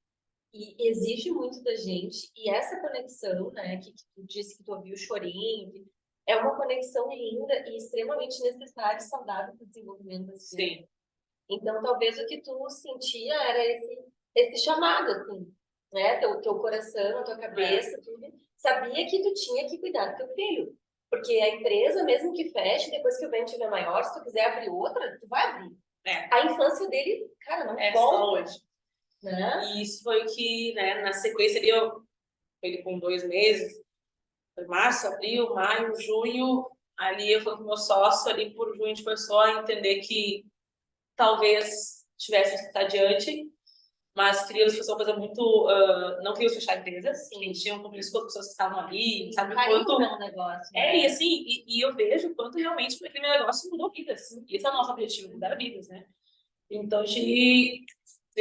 e exige muito da gente, e essa conexão, né, que tu disse que tu ouviu o chorinho, é uma conexão linda e extremamente necessária e saudável para o desenvolvimento das crianças. Então, talvez o que tu sentia era esse chamado, assim, né, teu coração, a tua cabeça, tudo, sabia que tu tinha que cuidar do teu filho. Porque a empresa, mesmo que feche, depois que o bem estiver maior, se tu quiser abrir outra, tu vai abrir. A infância dele, cara, não volta. Só hoje. Né? E isso foi que, né, na sequência ele com 2 meses, foi março, abril, maio, junho, ali eu fui com o meu sócio, ali por junho a gente começou a entender que talvez tivesse que estar adiante, mas queríamos fazer uma coisa muito, não queríamos fechar empresas, a gente tinha um compromisso com as pessoas que estavam ali, sabe o quanto... negócio, e assim, e eu vejo o quanto realmente aquele negócio mudou vidas, e esse é o nosso objetivo, mudar vidas, né? Então, se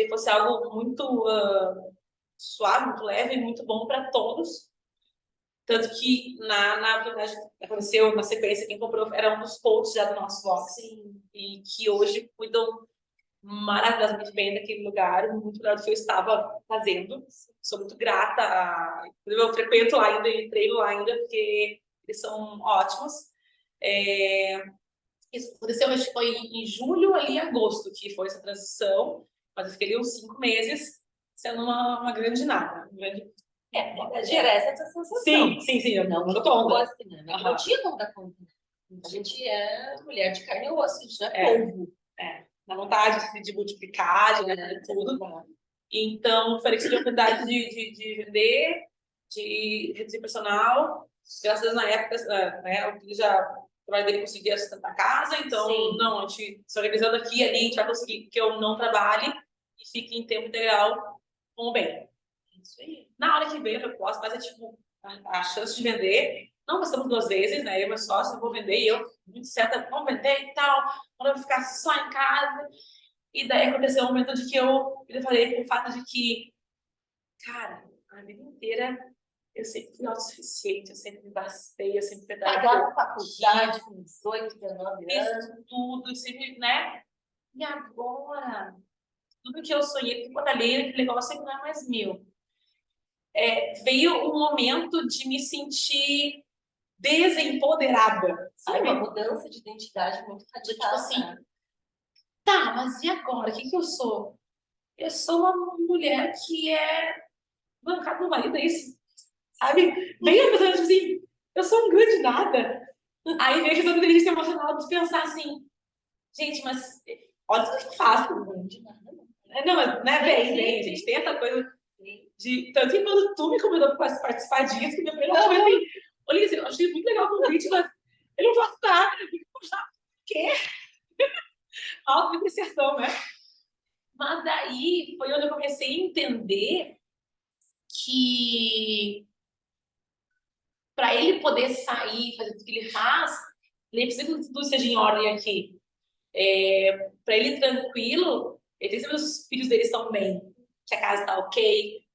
fosse algo muito suave, muito leve, muito bom para todos. Tanto que, na verdade, aconteceu na sequência, quem comprou era um dos coaches já do nosso blog. Sim. E que hoje cuidam maravilhosamente bem daquele lugar, muito melhor do que eu estava fazendo. Sou muito grata. Eu frequento lá ainda e treino lá ainda, porque eles são ótimos. Isso aconteceu, acho que foi em julho, ali em agosto, que foi essa transição. Mas eu fiquei ali uns 5 meses sendo uma grande nada. Era essa a sensação. Sim. Eu não dou conta. Né? Não tinha como dar conta. A gente é mulher de carne e osso, a gente não é polvo. Na vontade de multiplicar, de tudo. Então, foi que tive a oportunidade de vender, de reduzir personal. Graças a Deus, na época, né, o filho já... O trabalho dele conseguia sustentar a casa, então, não, a gente se organizando aqui e ali, a gente vai conseguir que eu não trabalhe e fique em tempo integral com o bem. Isso aí. Na hora que veio a proposta, mas é tipo, a chance de vender, não gostamos 2 vezes, né? Eu e meu sócio, vou vender, e eu, muito certa, vamos vender e tal, quando eu vou ficar só em casa. E daí aconteceu um momento de que eu falei com o fato de que, cara, a vida inteira eu sempre fui autossuficiente, eu sempre me bastei, eu sempre fui pagava faculdade com 18, 19 anos. Fiz tudo, sempre, né? E agora tudo que eu sonhei, que batalhei, aquele negócio que não é mais meu. Veio um momento de me sentir desempoderada, Sim, sabe? uma mudança de identidade muito radical, Tipo assim, né? tá, mas e agora? O que eu sou? Eu sou uma mulher que é bancada no marido, é isso? Sabe? Bem a pessoa, tipo assim, eu sou um grande nada. Aí vem a questão da inteligência emocional de pensar assim, gente, mas olha o que eu faço. Não de nada, não. Não, mas né, Sim, bem, sim, gente. Tem essa coisa sim. de. Tanto que quando tu me convidou para participar disso, que depois eu falei assim, olha, assim, eu achei muito legal o convite, mas eu não posso estar. O quê? Autodepreciação, né? Mas daí foi onde eu comecei a entender que para ele poder sair, fazer tudo que ele faz, ele precisa que tudo seja em ordem aqui. Para ele tranquilo, ele tem que os filhos dele estão bem, que a casa está ok,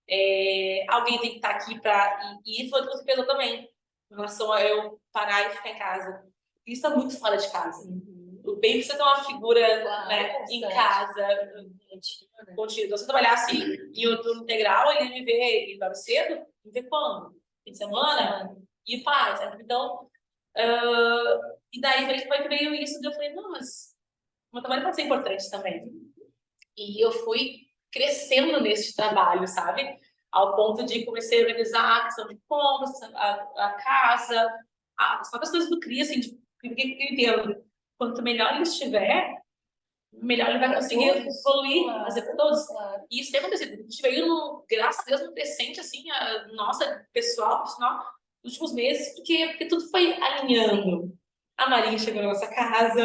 alguém tem que estar aqui para. E isso foi o que você pensou também, em relação a eu parar e ficar em casa. Isso está muito fora de casa. O bem precisa ter uma figura Claro, né, em constante. casa, contínua. Se eu trabalhasse em um turno integral, ele me vê, ele dorme cedo, me vê quando? Fim de semana? E pai, sabe? Então, e daí veio isso, e eu falei, não, mas o meu trabalho pode ser importante também. E eu fui crescendo nesse trabalho, sabe? Ao ponto de comecei a organizar a questão de compras, a casa, as próprias coisas do CRI, assim, porque eu entendo, quanto melhor ele estiver, melhor ele vai conseguir evoluir, claro, fazer para todos. claro. E isso tem acontecido. A gente veio, graças a Deus, no crescente, assim, a nossa pessoal, profissional, nos últimos meses, porque tudo foi alinhando. Sim. A Marinha chegou na nossa casa,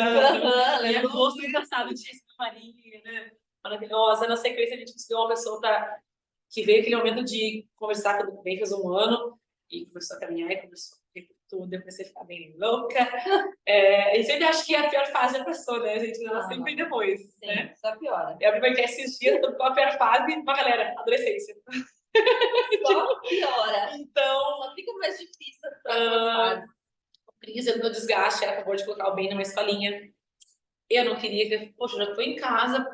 em agosto, engraçado disso, a Marinha, né? Maravilhosa. Na sequência, a gente conseguiu uma pessoa que veio aquele momento de conversar quando bem fez um ano, e começou a caminhar, e começou a tudo, depois você ficar bem louca. E sempre acho que a pior fase já passou, né, gente? Ela sempre vem depois, Sim, né? só piora. Eu abri que esses dias, tô com a pior fase, uma galera, adolescência. Só piora. Então, Só fica mais difícil as próximas fases. crise no desgaste, ela acabou de colocar o bem numa escolinha. Eu não queria, poxa, eu já tô em casa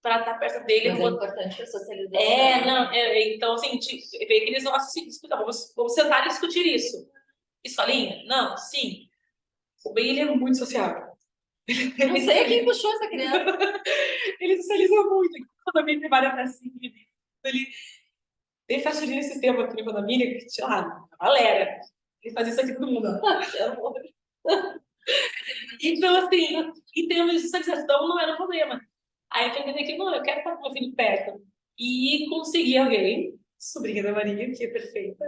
para estar perto dele. Mas é importante a socialização. Então, assim, ver que eles vão assim, discutir, vamos sentar e discutir isso. Escolinha? Não, sim. O bem, ele é muito sociável. Não sei quem puxou essa criança. Ele socializa muito. Quando a minha tem várias pracinhas, ele tem festa de sistema aqui no condomínio, que, sei lá, a galera. Ele faz isso aqui todo mundo. Então, assim, em termos de socialização, não era um problema. Aí eu pensei que, não, eu quero estar com meu filho perto. E consegui alguém, sobrinha da Maria, que é perfeita,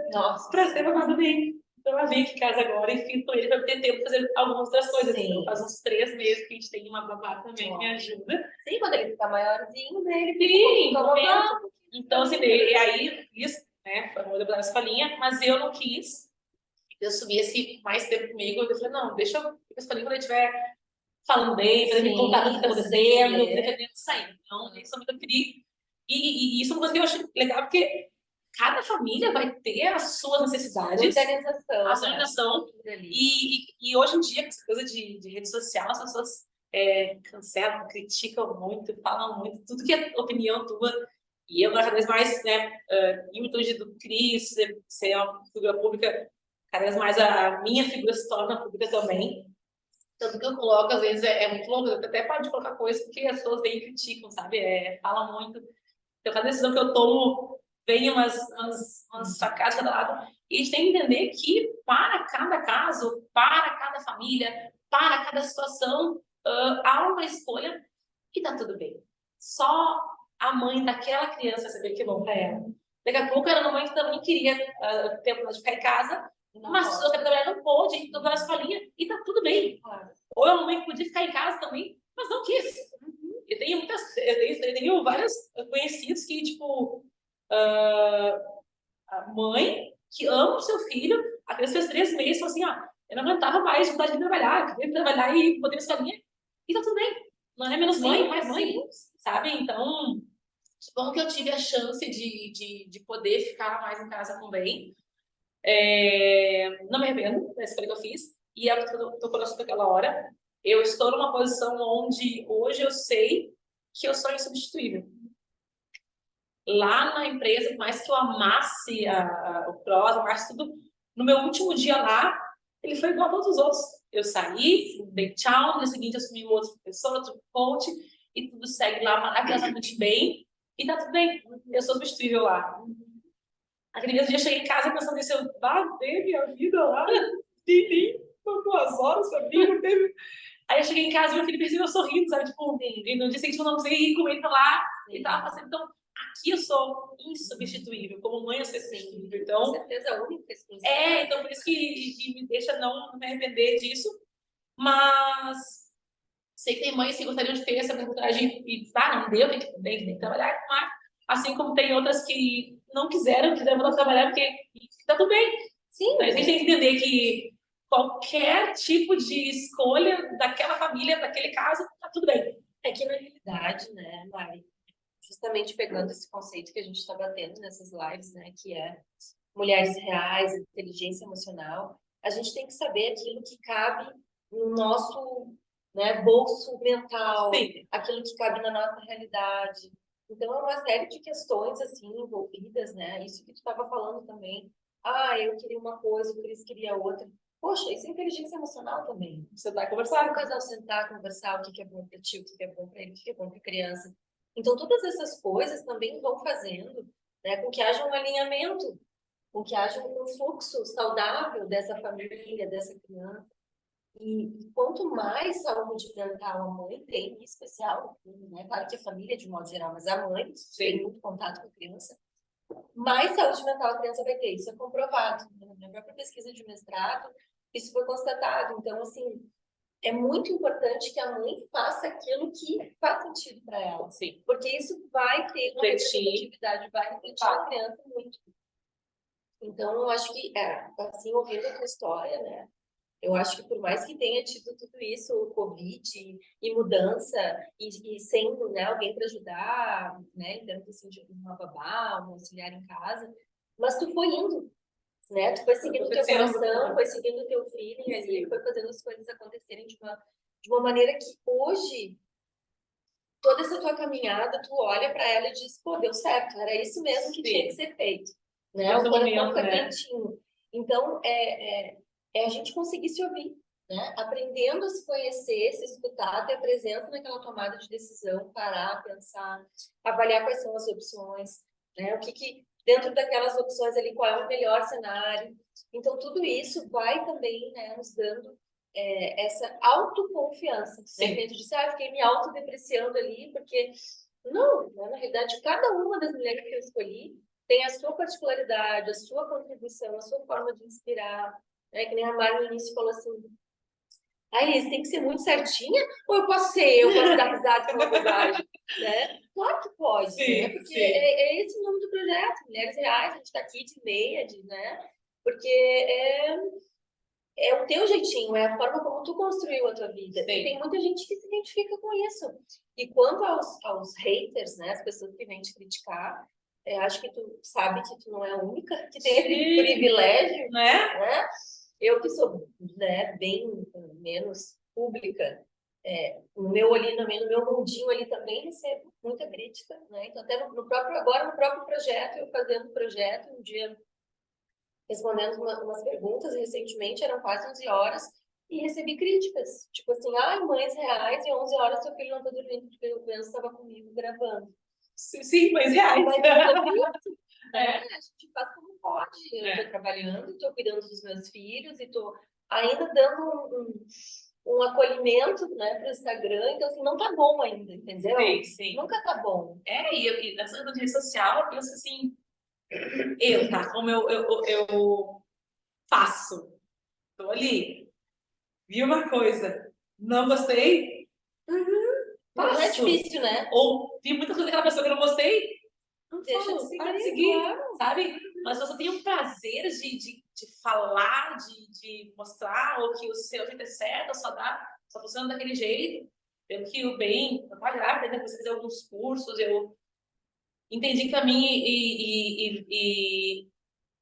para ser mamada bem. Então ela veio aqui em casa agora e fico com ele para ter tempo de fazer algumas outras coisas. Então faz uns 3 meses que a gente tem uma babá também que me ajuda. Sim, quando ele ficar maiorzinho, né? Ele fica um momento. Então, assim, e aí, isso, né, foi uma da escolinha, mas eu não quis. Eu assumi esse mais tempo comigo. Eu falei, não, deixa eu ir pra escolinha quando ele estiver falando bem, para me contar do que está acontecendo, dependendo de sair. Então, isso é muito querido. E isso é uma coisa que eu acho legal, porque cada família vai ter as suas necessidades, a sua organização. E hoje em dia, com essa coisa de rede social, as pessoas cancelam, criticam muito, falam muito, tudo que é opinião tua. E eu, cada vez mais, né, em virtude do Cris, ser uma figura pública, cada vez mais a minha figura se torna pública também. Tanto que eu coloco, às vezes, é muito longo, eu até paro de colocar coisas porque as pessoas vêm e criticam, sabe? Falam muito. Então, cada decisão que eu tomo, vem umas sacadas de cada lado. E a gente tem que entender que, para cada caso, para cada família, para cada situação, há uma escolha e tá tudo bem. Só a mãe daquela criança saber que é bom para ela. Daqui a pouco era uma mãe que também queria ter a de ficar em casa, mas se você trabalhar não pôde, então vai na escolinha e tá tudo bem. Claro. Ou é uma mãe que podia ficar em casa também, mas não quis. Eu tenho vários conhecidos que, tipo, a mãe que ama o seu filho, a criança fez 3 meses, falou assim, eu não aguentava mais vontade de trabalhar, eu queria trabalhar e poder escolinha, e tá tudo bem. Não é menos mãe, mais mãe, sabe? Então, que bom que eu tive a chance de poder ficar mais em casa também. Não me arrependo da escolha que eu fiz, e é o que eu tô falando sobre aquela hora. Eu estou numa posição onde hoje eu sei que eu sou insubstituível. lá na empresa, por mais que eu amasse o Cross, amasse tudo, no meu último dia lá, ele foi igual a todos os outros. Eu saí, dei tchau, no dia seguinte eu assumi um outro professor, outro coach, e tudo segue lá maravilhosamente bem, e tá tudo bem. Eu sou substituível lá. Aquele mesmo dia eu cheguei em casa pensando nisso, eu batei minha vida lá, nem 2 horas pra mim, não teve. Aí eu cheguei em casa e meu filho percebeu sorrindo, sabe? Tipo, e no dia seguinte eu não consegui ir com ele lá, e tava fazendo. Então, aqui eu sou insubstituível, como mãe eu sou insubstituível. Então, com certeza, única exclusiva. então por isso que me deixa não me arrepender disso. Mas sei que tem mães que gostariam de ter essa oportunidade e não deu, tem que trabalhar com mar. Assim como tem outras que não quiseram voltar a trabalhar porque tá tudo bem. Sim. Mas a gente tem que entender que qualquer tipo de escolha daquela família, daquele caso, tá tudo bem. É que na realidade, né, Mari, justamente pegando esse conceito que a gente está batendo nessas lives, né, que é mulheres reais, inteligência emocional, a gente tem que saber aquilo que cabe no nosso, né, bolso mental, Sim. aquilo que cabe na nossa realidade. Então, é uma série de questões, assim, envolvidas, né, isso que tu estava falando também. Eu queria uma coisa, o Cris queria outra. Poxa, isso é inteligência emocional também. Você vai conversar. O casal sentar, conversar, o que é bom para ti, o que é bom para ele, o que é bom para a criança. Então, todas essas coisas também vão fazendo, né, com que haja um alinhamento, com que haja um fluxo saudável dessa família, dessa criança. E quanto mais saúde mental a mãe tem, em especial, né, claro que a família de modo geral, mas a mãe tem muito contato com a criança, mais saúde mental a criança vai ter. Isso é comprovado. Na minha própria pesquisa de mestrado, isso foi constatado. Então, assim, é muito importante que a mãe faça aquilo que faz sentido para ela. Sim. Porque isso vai ter uma representatividade, vai refletir na criança muito. Então, eu acho que, assim, ouvindo a tua história, né? Eu acho que por mais que tenha tido tudo isso, o Covid e mudança, e sendo, né, alguém para ajudar, né, em termos assim, de uma babá, um auxiliar em casa, mas tu foi indo, né? Tu foi seguindo o teu coração, foi seguindo o teu feeling ali, foi fazendo as coisas acontecerem de uma maneira que hoje, toda essa tua caminhada, tu olha para ela e diz, pô, deu certo, era isso mesmo que tinha que ser feito, né? O coração foi quentinho. Então, é a gente conseguir se ouvir, né? Aprendendo a se conhecer, se escutar, ter presença naquela tomada de decisão, parar, pensar, avaliar quais são as opções, né? O que dentro daquelas opções ali, qual é o melhor cenário. Então, tudo isso vai também, né, nos dando essa autoconfiança. Né? Que a gente disse, fiquei me autodepreciando ali, porque não, né? Na realidade, cada uma das mulheres que eu escolhi tem a sua particularidade, a sua contribuição, a sua forma de inspirar. Que nem a Mari no início falou assim, Elis, tem que ser muito certinha? Ou eu posso dar risada com uma bobagem? Né? Claro que pode, sim, né? Porque é esse o nome do projeto, Mulheres Reais, a gente está aqui de meia, né? Porque é o teu jeitinho, é a forma como tu construiu a tua vida. Sim. E tem muita gente que se identifica com isso. E quanto aos haters, né? As pessoas que vêm te criticar, acho que tu sabe que tu não é a única que tem esse privilégio, né? Eu que sou, né, bem menos pública, no meu mundinho ali também recebo muita crítica, né? Então até no próprio projeto, eu fazendo o projeto, um dia respondendo umas perguntas recentemente, eram quase 11 horas, e recebi críticas, tipo assim, mães reais, e 11 horas seu filho não tá dormindo, porque o Benzo estava comigo gravando. Sim, mães reais. Mas a gente faz como pode. Eu tô trabalhando, tô cuidando dos meus filhos, e tô ainda dando um acolhimento, né, pro Instagram, então assim, não tá bom ainda, entendeu? Sim. Nunca tá bom. E nessa rede social, eu penso assim, como eu faço. Tô ali. Vi uma coisa, não gostei. Não é difícil, né? Ou vi muita coisa daquela pessoa que eu não gostei. Não deixa falo, de seguir, claro. sabe? Mas você tem um prazer de falar, de mostrar ou que o seu jeito é certo, só funciona daquele jeito. Pelo que o bem, eu tava grávida, depois de fazer alguns cursos, eu entendi que a mim é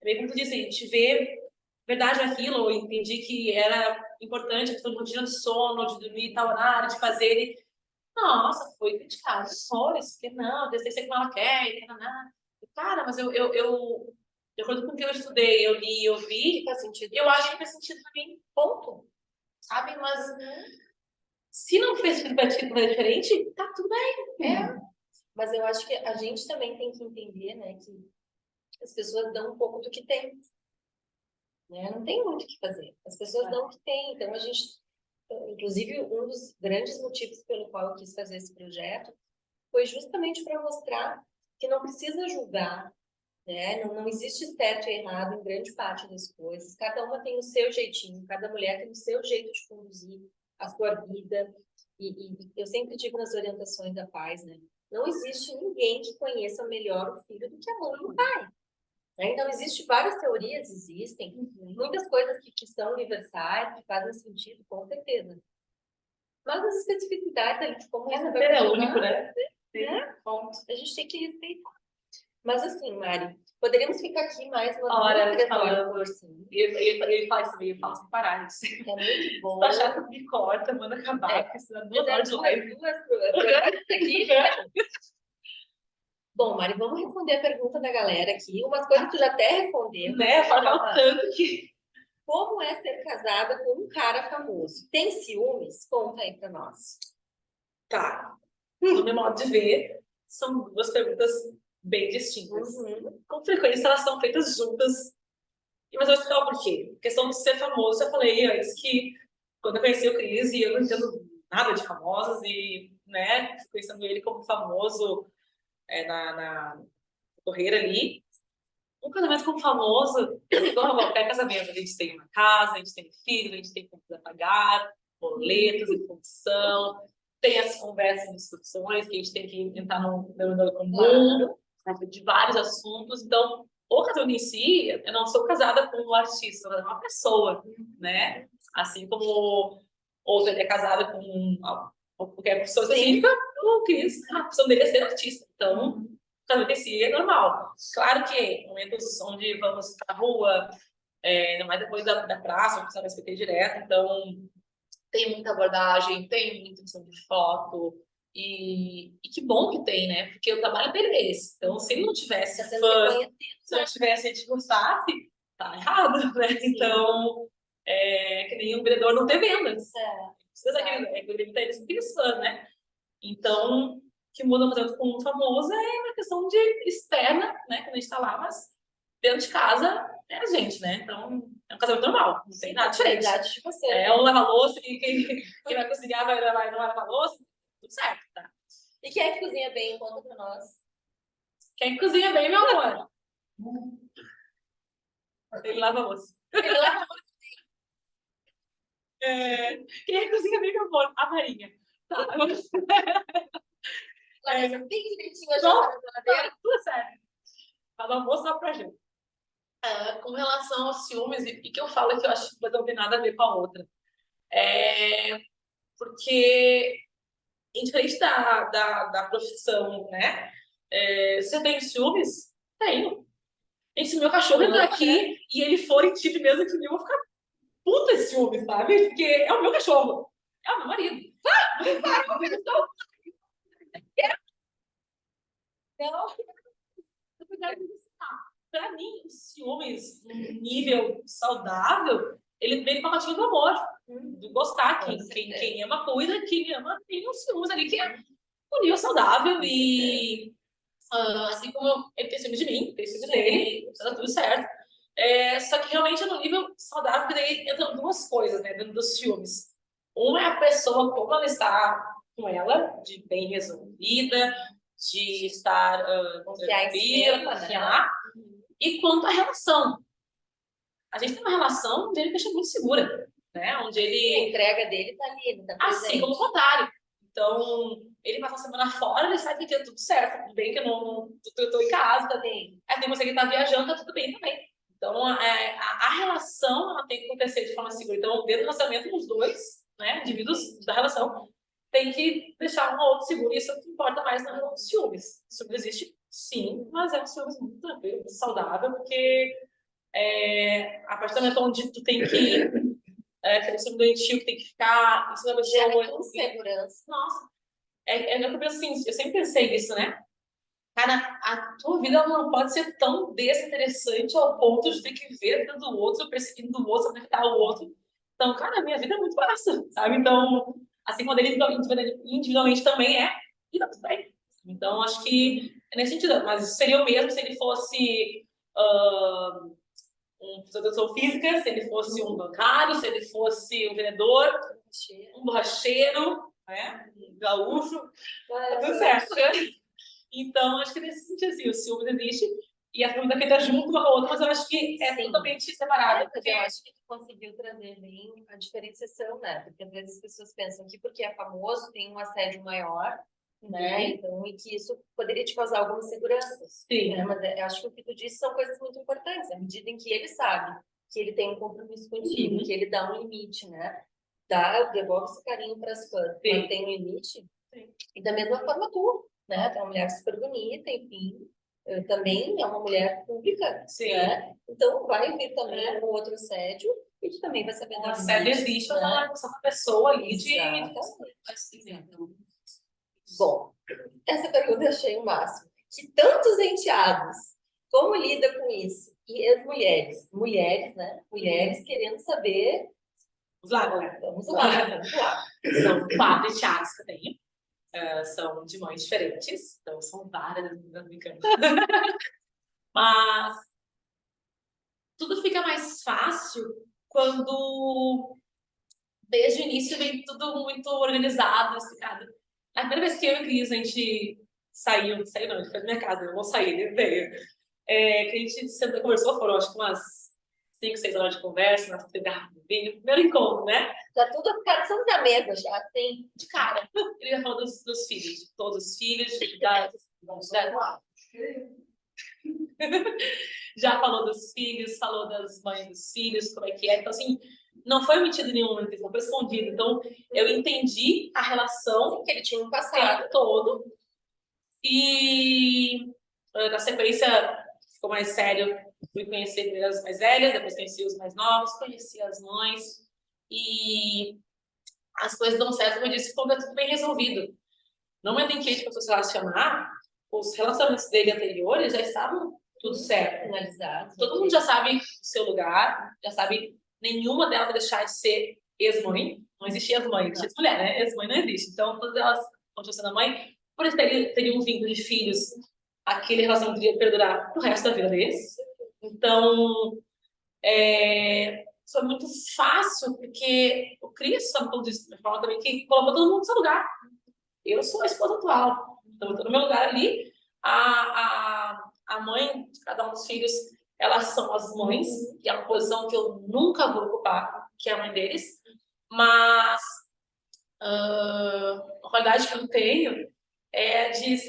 bem como tu disse, a gente vê verdade aquilo, eu entendi que era importante a questão de rotina de sono, de dormir tal horário, de fazer. Nossa, foi criticado. Horrores, que não, eu sei como ela quer, e nada. Cara, mas de acordo com o que eu estudei, eu li, eu vi, Faz sentido. eu acho que faz sentido pra mim, ponto. Sabe? Mas se não fez feedback diferente, tá tudo bem. Mas eu acho que a gente também tem que entender, né, que as pessoas dão um pouco do que tem, né? Não tem muito o que fazer. As pessoas dão o que tem. Então a gente, inclusive, um dos grandes motivos pelo qual eu quis fazer esse projeto foi justamente para mostrar que não precisa julgar, né? Não existe certo e errado em grande parte das coisas. Cada uma tem o seu jeitinho, cada mulher tem o seu jeito de conduzir a sua vida. E eu sempre digo nas orientações da paz, né? Não existe ninguém que conheça melhor o filho do que a mãe e o pai. Né? Então, existem várias teorias, existem muitas coisas que são universais, que fazem sentido, com certeza. Mas as especificidades ali de como você vai É funcionar, único, né? Ponto. A gente tem que respeitar. Mas assim, Mari, poderíamos ficar aqui mais uma Horas 2, 3 horas falando. conversando. Ele fala isso mesmo, fala sem parar. É muito bom. Se tu achar que me corta, manda acabar, porque senão é 2 horas de live. Duas aqui. Bom, Mari, vamos responder a pergunta da galera aqui. Umas coisas que tu já até respondeu. Né? Fala o tanto que... Como é ser casada com um cara famoso? Tem ciúmes? Conta aí pra nós. Tá. No meu modo de ver, são duas perguntas bem distintas. Com frequência, elas são feitas juntas. Mas eu vou explicar o porquê. A questão de ser famoso, eu falei antes que quando eu conheci o Cris, e eu não entendo nada de famosos, e, né, conhecendo ele como famoso na carreira ali, um casamento com famoso, igual qualquer casamento, a gente tem uma casa, a gente tem filhos, a gente tem contas a pagar, boletos em função, tem as conversas e discussões que a gente tem que entrar num denominador comum, de vários assuntos. Então, o casamento em si, eu não sou casada com um artista, eu sou uma pessoa, né? Assim como outra é casada com qualquer pessoa específica, o Cris, a opção dele é ser artista. Então, casamento em si é normal. Claro que em momentos onde vamos pra rua, ainda mais depois da praça, o pessoal vai se direto, então tem muita abordagem, tem muita edição de foto, e que bom que tem, né? Porque o trabalho dele é esse. Então, se ele não tivesse fã, se não tivesse gente que gostasse, tá errado, né? Então, que nem um vendedor não ter vendas. Precisa daquele eles não tem fã, né? Então, que muda fazendo com um famoso é uma questão de externa, né? Quando a gente tá lá, mas dentro de casa é a gente, né? Então, é um casamento normal, não tem nada diferente. De você. Um lava-louça e quem vai cozinhar vai não lavar louça, tudo certo, tá? E quem é que cozinha bem? Conta pra nós. Quem cozinha bem, meu amor? Ele lava a louça. Ele lava a louça. Quem é que cozinha bem, meu amor? A Marinha. Tá. Bem direitinho a geladeira. Tudo certo. Lava a louça pra gente. Com relação aos ciúmes, e que eu falo que eu acho que não tem nada a ver com a outra. Porque, indiferente da profissão, né? Você tem ciúmes? Tenho. E se meu cachorro entrar aqui e ele for em tipo mesmo que eu vou ficar puta esse ciúme, sabe? Porque é o meu cachorro. É o meu marido. Não, pra mim, os ciúmes, num nível saudável, ele vem com a pacotinho do amor, do gostar. Quem ama cuida, quem ama tem os ciúmes ali, que é um nível saudável. E assim como ele tem ciúmes de mim, tem ciúmes dele, tá tudo certo. Só que realmente é no nível saudável, que daí entram duas coisas, né, dentro dos ciúmes. Uma é a pessoa, como ela está com ela, de bem resolvida, de estar tranquila, e quanto à relação. A gente tem uma relação onde ele deixa muito segura, né? Onde ele... A entrega dele tá ali, ele tá presente. Assim como o contrário. Então, ele passa a semana fora, ele sabe que tá tudo certo, tudo bem que eu tô em casa também. Tem você que tá viajando, tá tudo bem também. Então, a relação, ela tem que acontecer de forma segura. Então, dentro do relacionamento, os dois, né, indivíduos da relação, tem que deixar um ao outro seguro. E isso é o que importa mais nos ciúmes. O ciúmes existe, sim, mas é um ciúmes muito tranquilo, muito saudável, porque a partir do momento onde tu tem que aquele ciúme doentio que tem que ficar em cima da pessoa. Com segurança. Nossa, Eu penso assim, eu sempre pensei nisso, né? Cara, a tua vida não pode ser tão desinteressante ao ponto de ter que ver a vida do outro, perseguindo o outro, apertar o outro. Então, cara, a minha vida é muito massa, sabe? Então, assim como ele individualmente também é, e tá tudo bem. Então, acho que é nesse sentido. Mas seria o mesmo se ele fosse um professor de física, se ele fosse um bancário, se ele fosse um vendedor, um borracheiro, né? Um gaúcho, tá tudo certo, né? Então, acho que nesse sentido, assim, o ciúmes existe e a pergunta é feita junto uma com a outra, mas eu acho que é totalmente separado. Mas eu acho que tu conseguiu trazer bem a diferenciação, né? Porque às vezes as pessoas pensam que porque é famoso tem um assédio maior, né? Então, e que isso poderia te causar algumas seguranças. Sim. Né? Mas eu acho que o que tu disse são coisas muito importantes. À medida em que ele sabe que ele tem um compromisso contigo, que ele dá um limite, né? Devolve esse carinho para as fãs, mas tem um limite. E da mesma forma tu, né? Tu é uma mulher super bonita, enfim. Também é uma mulher pública, né? Então vai vir também um outro assédio e tu também vai saber O dar assédio limite, existe, né? mas só uma pessoa ali de... Bom, essa pergunta eu achei o máximo. De tantos enteados, como lida com isso? E as mulheres? Mulheres, né? Mulheres querendo saber. Vamos lá, galera. Vamos lá. São 4 enteados que eu tenho. São de mães diferentes. Então, são várias, brincando. Mas tudo fica mais fácil quando desde o início vem tudo muito organizado, explicado. A primeira vez que eu e o Cris, a gente saiu não, a gente foi na minha casa, eu vou sair, ele veio. Que a gente sentou, conversou, foram acho que umas 5, 6 horas de conversa, nós vinho, primeiro encontro, né? Já tudo ficaram na mesa, já tem. De cara. Ele já falou dos filhos, de todos os filhos, já falou dos filhos, falou das mães dos filhos, como é que é. Então, assim, não foi omitido nenhum, não foi escondido. Então, eu entendi a relação que ele tinha um passado todo. E, na sequência, ficou mais sério. Fui conhecer as mais velhas, depois conheci os mais novos, conheci as mães. E as coisas dão certo, como eu disse, quando é tudo bem resolvido. No momento em que a gente começou a se relacionar, os relacionamentos dele anteriores já estavam tudo certo. Finalizado. Todo mundo já sabe o seu lugar, já sabe, nenhuma delas vai deixar de ser ex-mãe. Não existia ex-mãe, existia ex-mulher, né? Ex-mãe não existe. Então, todas elas continuam sendo mãe. Por isso, teriam um vínculo de filhos, aquele relacionamento poderia perdurar pro resto da vida deles. Então, foi muito fácil, porque o Cris, sabe como disse, me fala também, que colocou todo mundo no seu lugar. Eu sou a esposa atual, então eu estou no meu lugar ali. A mãe de cada um dos filhos, elas são as mães, que é uma posição que eu nunca vou ocupar, que é a mãe deles. Mas a qualidade que eu tenho é de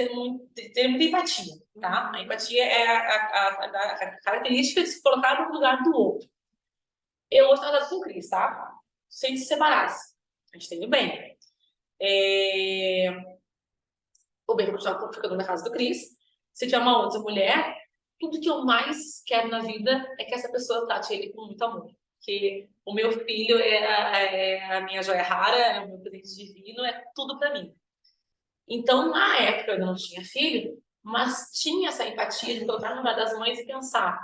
ter muita empatia, tá? A empatia é a característica de se colocar no lugar do outro. Eu hoje estou casada com o Cris, tá? Se a gente se separasse, a gente tem o bem. O bem continuar ficando na casa do Cris. Se tiver uma outra mulher, tudo que eu mais quero na vida é que essa pessoa trate ele com muito amor. Porque o meu filho é a minha joia rara, é o meu presente divino, é tudo para mim. Então, na época, eu não tinha filho, mas tinha essa empatia de colocar no lugar das mães e pensar,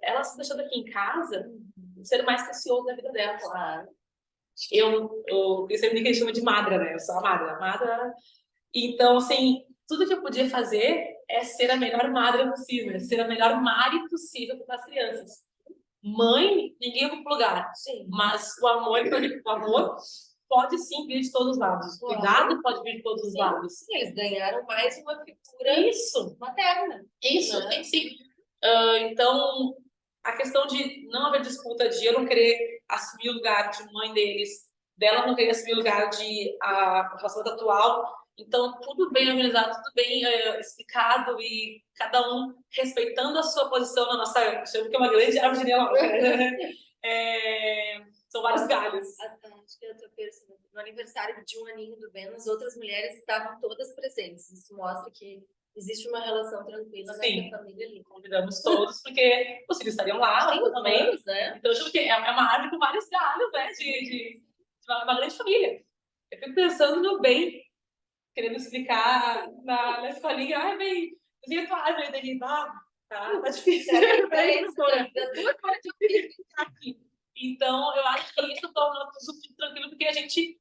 ela se deixando aqui em casa, ser o mais precioso da vida dela. Claro. Eu sempre que a gente chama de madra, né? Eu sou a madra. Então, assim, tudo que eu podia fazer é ser a melhor madre possível, ser a melhor mãe possível para as crianças. Mãe, ninguém ocupa lugar. Sim. Mas o amor pode sim vir de todos os lados. O cuidado pode vir de todos os lados. Sim, eles ganharam mais uma figura materna. Isso, né? Sim. Então, a questão de não haver disputa, de eu não querer assumir o lugar de mãe deles, dela não querer assumir o lugar de a relacionamento atual. Então, tudo bem organizado, tudo bem explicado e cada um respeitando a sua posição na nossa... Chamo que é uma grande árvore genealógica. São vários galhos. Acho que eu tô pensando, no aniversário de um aninho do Ben, as outras mulheres estavam todas presentes. Isso mostra que existe uma relação tranquila nessa família ali. Convidamos todos, porque os filhos estariam lá também. Né? Então, eu acho que é uma árvore com vários galhos, né? De uma grande família. Eu fico pensando no bem querendo explicar na escolinha, ai, bem, eu tô árvore dele, tá difícil. Aqui. Então, eu acho que isso torna tudo super tranquilo, porque a gente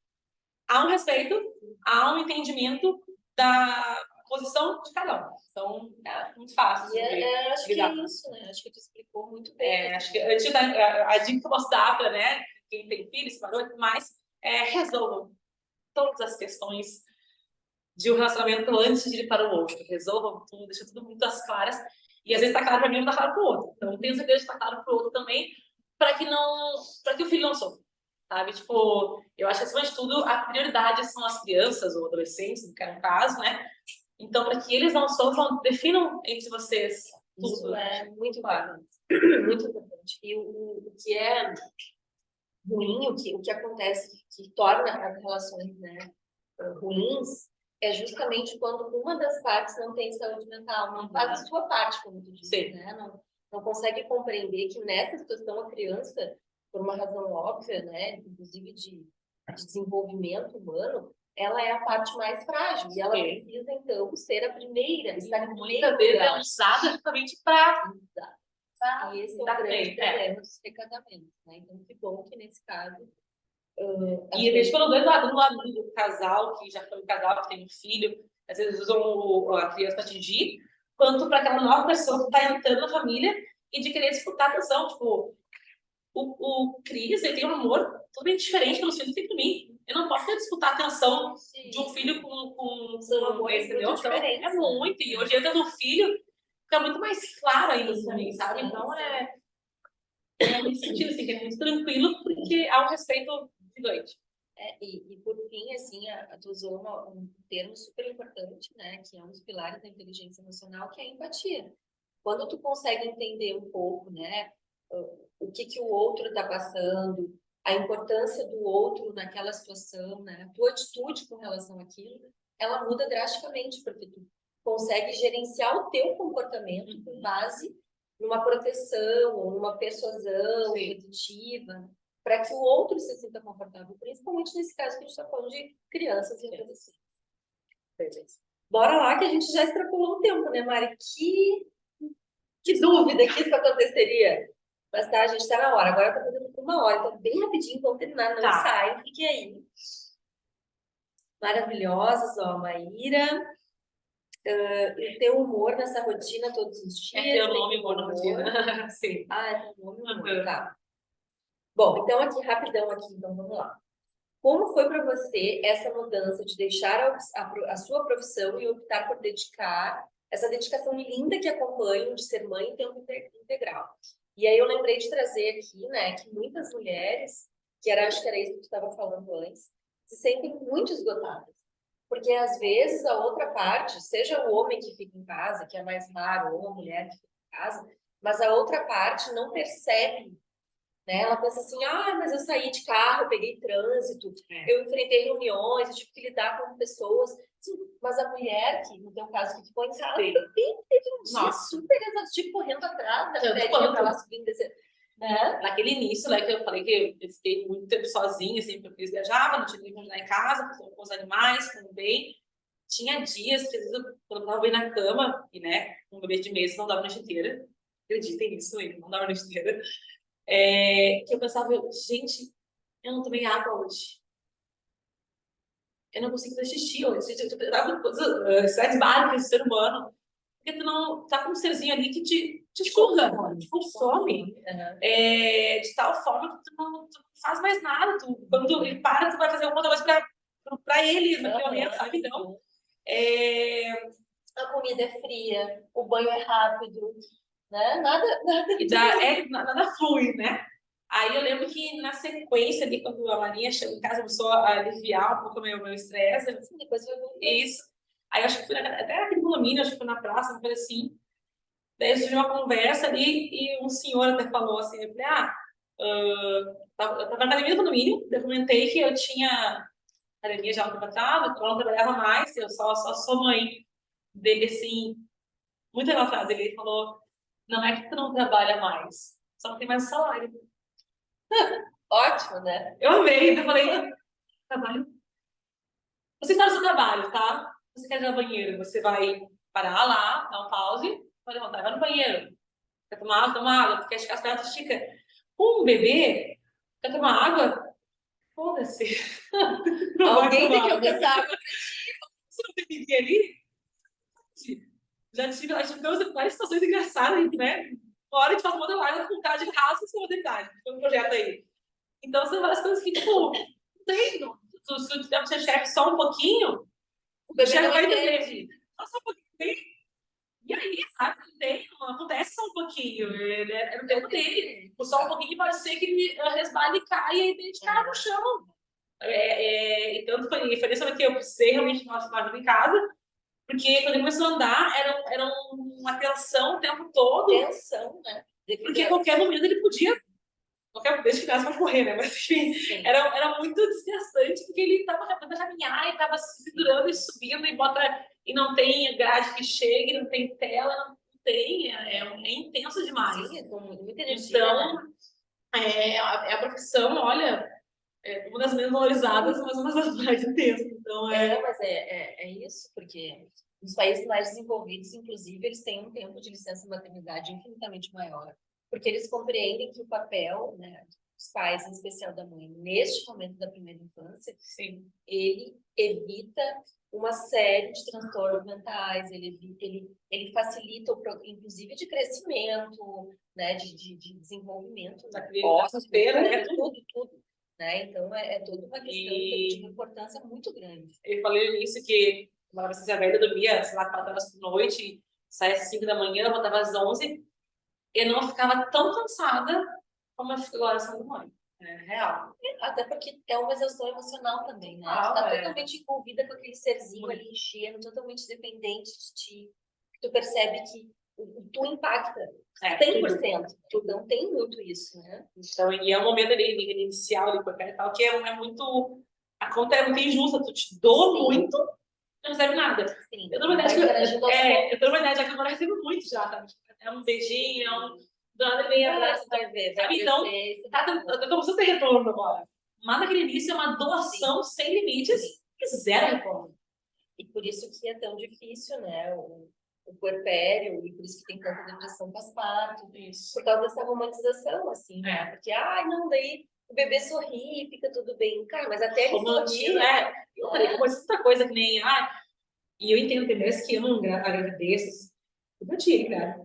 há um respeito, há um entendimento da posição de cada um. Então, é muito fácil. Acho que é isso, né? Acho que tu explicou muito bem. Acho que a dica que eu posso dar para, né, quem tem filhos, parou, mas resolvam todas as questões de um relacionamento antes de ir para o outro. Resolvam tudo, deixa tudo muito às claras. E às vezes está claro para mim, não está claro para o outro. Então, tenho certeza de estar claro para o outro também, para que o filho não sofra. Sabe? Tipo, eu acho que, acima de tudo, a prioridade são as crianças ou adolescentes, no caso, né? Então, para que eles não sofram, definam entre vocês tudo. Isso é muito importante. Muito importante. E o que é ruim, o que acontece, que torna as relações, né, ruins, é justamente quando uma das partes não tem saúde mental, não faz a sua parte, como tu disse, né? Não consegue compreender que nessa situação a criança, por uma razão óbvia, né, inclusive de desenvolvimento humano, ela é a parte mais frágil e ela precisa, então, ser a primeira, estar em muitas vezes é usada justamente para... E esse é o grande problema dos recadamentos, né? Então, que bom que nesse caso... E eles foram dois lados, um lado do casal, que já foi um casal que tem um filho, às vezes usam a criança para atingir, quanto para aquela nova pessoa que está entrando na família e de querer disputar atenção. Tipo, o Cris, ele tem um amor totalmente diferente pelos filhos que tem por mim. Eu não posso disputar a atenção de um filho com amores, entendeu? Então, é muito. E hoje entra no filho, fica muito mais claro ainda para mim, sabe? Então, é nesse sentido, assim, que é muito tranquilo, porque há um respeito gigante. E por fim, assim, tu usou um termo super importante, né, que é um dos pilares da inteligência emocional, que é a empatia. Quando tu consegue entender um pouco, né, o que o outro está passando, a importância do outro naquela situação, né, a tua atitude com relação àquilo, ela muda drasticamente, porque tu consegue gerenciar o teu comportamento com base numa proteção ou numa persuasão positiva, para que o outro se sinta confortável, principalmente nesse caso que a gente está falando de crianças e adolescentes. Beleza. Bora lá, que a gente já extrapolou um tempo, né, Mari? Que dúvida que isso aconteceria. Mas tá, a gente tá na hora. Agora eu tô fazendo por 1 hora, então bem rapidinho, vamos terminar, não sai, fique aí. Maravilhosos, ó, Maíra. O teu humor nessa rotina todos os dias. É teu nome, humor na rotina. Sim. É teu nome, humor, tá. Bom, então aqui, rapidão aqui, então vamos lá. Como foi para você essa mudança de deixar a sua profissão e optar por dedicar essa dedicação linda que acompanha de ser mãe em tempo integral? E aí eu lembrei de trazer aqui, né, que muitas mulheres, acho que era isso que tu estava falando antes, se sentem muito esgotadas. Porque às vezes a outra parte, seja o homem que fica em casa, que é mais raro, ou a mulher que fica em casa, mas a outra parte não percebe, né? Ela pensa assim, mas eu saí de carro, eu peguei trânsito, eu enfrentei reuniões, eu tive que lidar com pessoas. Sim, mas a mulher, que no teu caso que ficou em casa, também teve um dia super exaustivo, correndo atrás da mulher para lá subindo, descendo. Naquele início, né, que eu falei que eu fiquei muito tempo sozinha, assim, porque eu viajava, não tinha ninguém pra ajudar em casa, com os animais, com o bem. Tinha dias, que às vezes, quando eu tava bem na cama, e, né, um bebê de meses não dava a noite inteira. Acreditem nisso, ele não dava a noite inteira. Que eu pensava, gente, eu não tomei água hoje. Eu não consigo fazer xixi hoje. Eu tava com necessidades básicas do ser humano. Porque tu não tá com um serzinho ali que te suga, te consome. De tal forma que tu não faz mais nada. Quando ele para, tu vai fazer alguma coisa pra ele, naquele momento, sabe? Então, a comida é fria, o banho é rápido, né? Nada flui, né? Aí eu lembro que na sequência ali, quando a Marinha chegou em casa, começou a aliviar um pouco o meu estresse. Assim, depois foi isso. Aí eu acho que fui até naquele condomínio, acho que foi na praça, uma coisa assim. Daí surgiu uma conversa ali e um senhor até falou assim, eu falei, eu tava na academia do condomínio, eu comentei que eu tinha academia já contratada, que eu não trabalhava mais, eu só sou mãe dele, assim, muito legal a frase, ele falou, não é que tu não trabalha mais, só não tem mais salário. Ótimo, né? Eu amei, eu falei, trabalho Você está no seu trabalho, tá? Você quer ir ao banheiro, você vai parar lá, dar um pause, vai levantar, vai no banheiro. Quer tomar água? Toma água. Quer esticar as pernas? Estica. Um bebê, quer tomar água? Foda-se. Não vai Alguém tem tomar que água. alcançar água. Você não tem ninguém ali? Já tive várias situações engraçadas, né? Uma hora a gente faz uma modelagem com cara de raça e modernidade. Foi um projeto aí. Então, são várias coisas que, tipo, não tem. Se o seu chefe só um pouquinho, o chefe vai entender. Só um pouquinho. Tem. E aí, sabe? Não tem. Não acontece só um pouquinho. É no tempo dele. O só um pouquinho pode ser que ele resbale e caia e deite cara no chão. Então, foi nessa que eu precisei realmente nossa ajuda em casa. Porque quando ele começou a andar, era uma tensão o tempo todo. Tensão, né? Porque a qualquer momento ele podia. Desde que criança pode correr, né? Mas enfim, era muito desgastante, porque ele estava tentando caminhar e estava se pendurando e subindo e bota. E não tem grade que chegue, não tem tela, não tem. É intenso demais. Sim, com muita energia. Então, né? é a profissão, olha, é uma das menos valorizadas, mas uma das mais intensas. Então, Mas é isso, porque nos países mais desenvolvidos, inclusive, eles têm um tempo de licença maternidade infinitamente maior, porque eles compreendem que o papel, né, dos pais, em especial da mãe, neste momento da primeira infância, sim, ele evita uma série de transtornos mentais, ele facilita, inclusive, de crescimento, né, de desenvolvimento. da criança inteira, né, tudo. Né? Então, é toda uma questão de uma importância muito grande. Eu falei no início que uma vez a velha dormia, sei lá, 4 horas por noite, saia às 5 da manhã, voltava às 11, eu não ficava tão cansada como eu fico agora sendo mãe. É real. Até porque é uma exaustão emocional também, né? Tu tá totalmente envolvida com aquele serzinho ali enchendo, totalmente dependente de ti. Tu percebe que tu impacta 100%. Tu não tem muito isso, né? Então, e é um momento ali, inicial, ali, qualquer tal, que é muito. A conta é muito injusta, tu te doa muito, não recebe nada. Sim. Eu dou uma ideia que agora eu recebo muito já, tá? É um beijinho, é um. Do nada vem abraço, vai ver. Então, eu tô começando a ter retorno agora. Mas naquele início é uma doação sem limites e zero retorno. E por isso que é tão difícil, né? O puerpério, e por isso que tem tanta depressão pós-parto, por causa dessa romantização, assim, né? Porque, não, daí o bebê sorri, fica tudo bem. Cara, mas até ele sorrir... Eu falei, outra coisa que nem... e eu entendo, tem mulheres que amam a gravidez. Eu tive, né?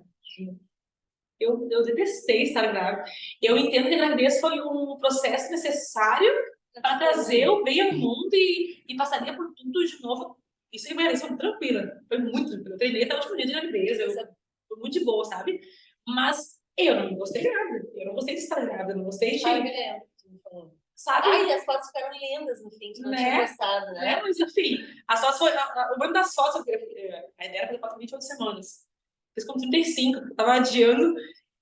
Eu detestei estar grávida. Eu entendo que a gravidez foi um processo necessário para trazer o bem ao mundo e passaria por tudo de novo. Isso foi muito tranquila. Foi muito tranquila. Eu treinei até o último dia de gravidez. Foi muito de boa, sabe? Mas eu não gostei grávida. Eu não gostei de estar grávida. Eu não gostei de... Sabe? E as fotos ficaram lindas no fim, que não tinha gostado, né? Mas enfim, as fotos foi... O nome das fotos, a ideia era fazer foto 28 semanas. Fiz como 35. Eu tava adiando.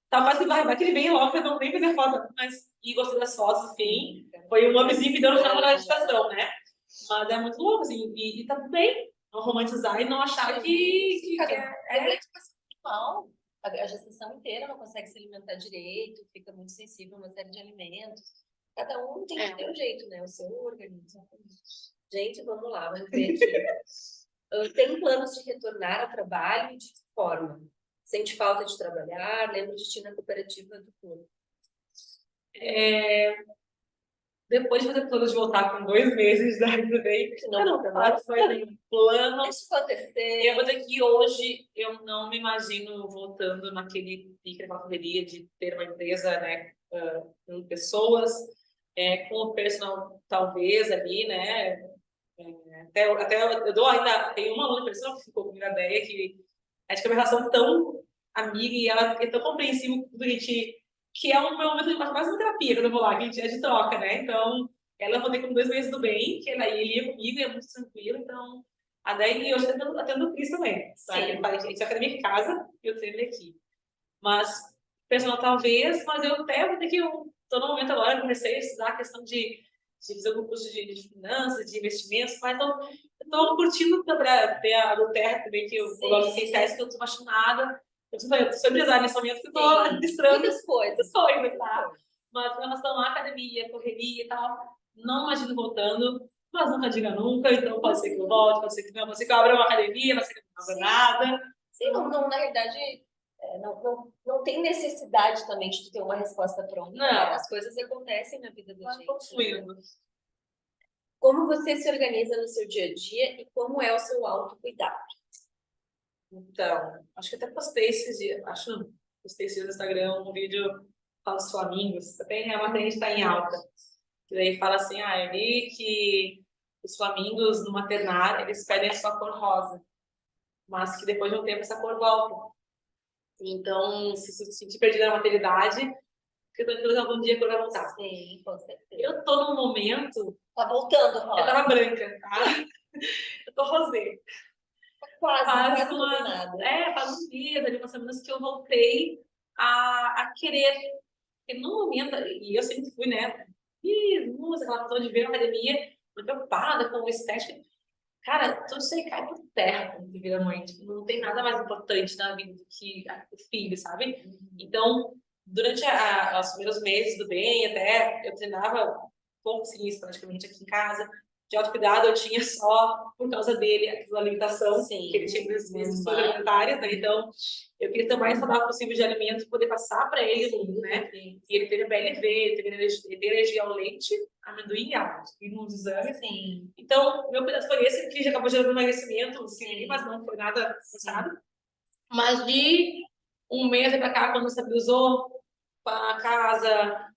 Tava quase que vai que ele vem logo, eu não nem fazer foto. Mas... E gostei das fotos, enfim. Foi um upzinho que deu no final da agitação, né? Mas é muito louco, assim, e tá tudo bem não romantizar e não achar que passa muito mal. A gestação inteira não consegue se alimentar direito, fica muito sensível a uma série de alimentos. Cada um tem que ter um jeito, né? O seu organismo. Gente, vamos lá, vamos ver aqui. Tem planos de retornar ao trabalho e de que forma? Sente falta de trabalhar? Lembra de ti na cooperativa do clube? Depois de fazer planos de voltar com 2 meses da gravidez, não faço mais nenhum plano. Deixa acontecer. Eu vou dizer que hoje eu não me imagino voltando naquele pique, naquela correria de ter uma empresa, né, com pessoas, com o personal talvez ali, né, até eu dou ainda, tem uma aluna pessoa que ficou comigo a ideia que acho que é uma relação tão amiga e ela é tão compreensiva com tudo que é um meu momento de quase uma terapia quando eu vou lá, que a gente é de troca, né? Então, ela voltei com 2 meses do bem, que ela ia comigo, é muito tranquilo, então... A Dani, hoje tá tendo Cris também, sabe? A gente vai academia em casa e eu treino aqui. Mas, personal talvez, mas eu até vou ter que... Tô no momento agora, comecei a estudar a questão de fazer algum curso de finanças, de investimentos, mas eu tô curtindo ter a do Terra também, que eu gosto de ciências, que eu tô apaixonada. Eu sou empresária nesse momento que eu tô administrando muitas coisas, tá? Mas em relação à academia, correria e tal, não imagino voltando. mas nunca diga nunca, então pode ser que eu volte, pode ser que não, pode ser que eu abra uma academia, pode ser que eu não abra nada. Sim, na realidade, não tem necessidade também de tu ter uma resposta pronta. Não. Né? As coisas acontecem na vida da Mas gente. tô fluindo. Como você se organiza no seu dia a dia e como é o seu autocuidado? Então, acho que até postei esses dias, postei esses dias no Instagram um vídeo para os flamingos, também é uma trend que está em alta. Que daí fala assim, eu vi que os flamingos no maternar, eles pedem só cor rosa, mas que depois de um tempo essa cor volta. Então, se você se sentir perdida na maternidade, porque tranquilo, algum dia a cor vai voltar. Sim, com certeza. Eu tô num momento... Tá voltando, rosa. Eu tava branca, tá? Eu tô rosé. Quase dominada. Faz uns dias, ali, umas semanas que eu voltei a querer. Porque no momento, e eu sempre fui, né? Música, ela falou de ver a academia, muito preocupada com o estética. Cara, tudo isso aí cai por terra quando tu vira mãe. Tipo, não tem nada mais importante na vida do que o filho, sabe? Então, durante os primeiros meses do bem, até eu treinava pouco isso praticamente aqui em casa. De autocuidado eu tinha só por causa dele aquela limitação. Sim, que ele tinha restrições alimentares, né? Então, eu queria ter o mais saudável possível de alimento e poder passar para ele, né? E ele teve BLV, ele teve alergia ao leite, amendoim e água, e nos exames. Sim. Então, meu cuidado foi esse, que já acabou gerando emagrecimento, mas não foi nada forçado. Mas de um mês para cá, quando você estabilizou com a casa,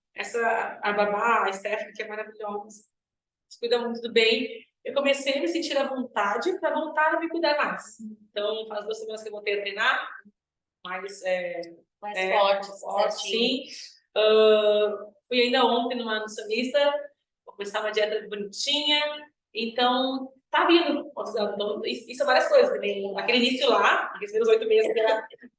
a babá, a Stephanie, que é maravilhosa, se cuida muito do bem, eu comecei a me sentir à vontade para voltar a me cuidar mais. Então, faz 2 semanas que eu voltei a treinar, mais forte, sim. Fui ainda ontem numa nutricionista, vou começar uma dieta bonitinha, então tá vindo. Então, isso são várias coisas também. Aquele início lá, aqueles primeiros 8 meses,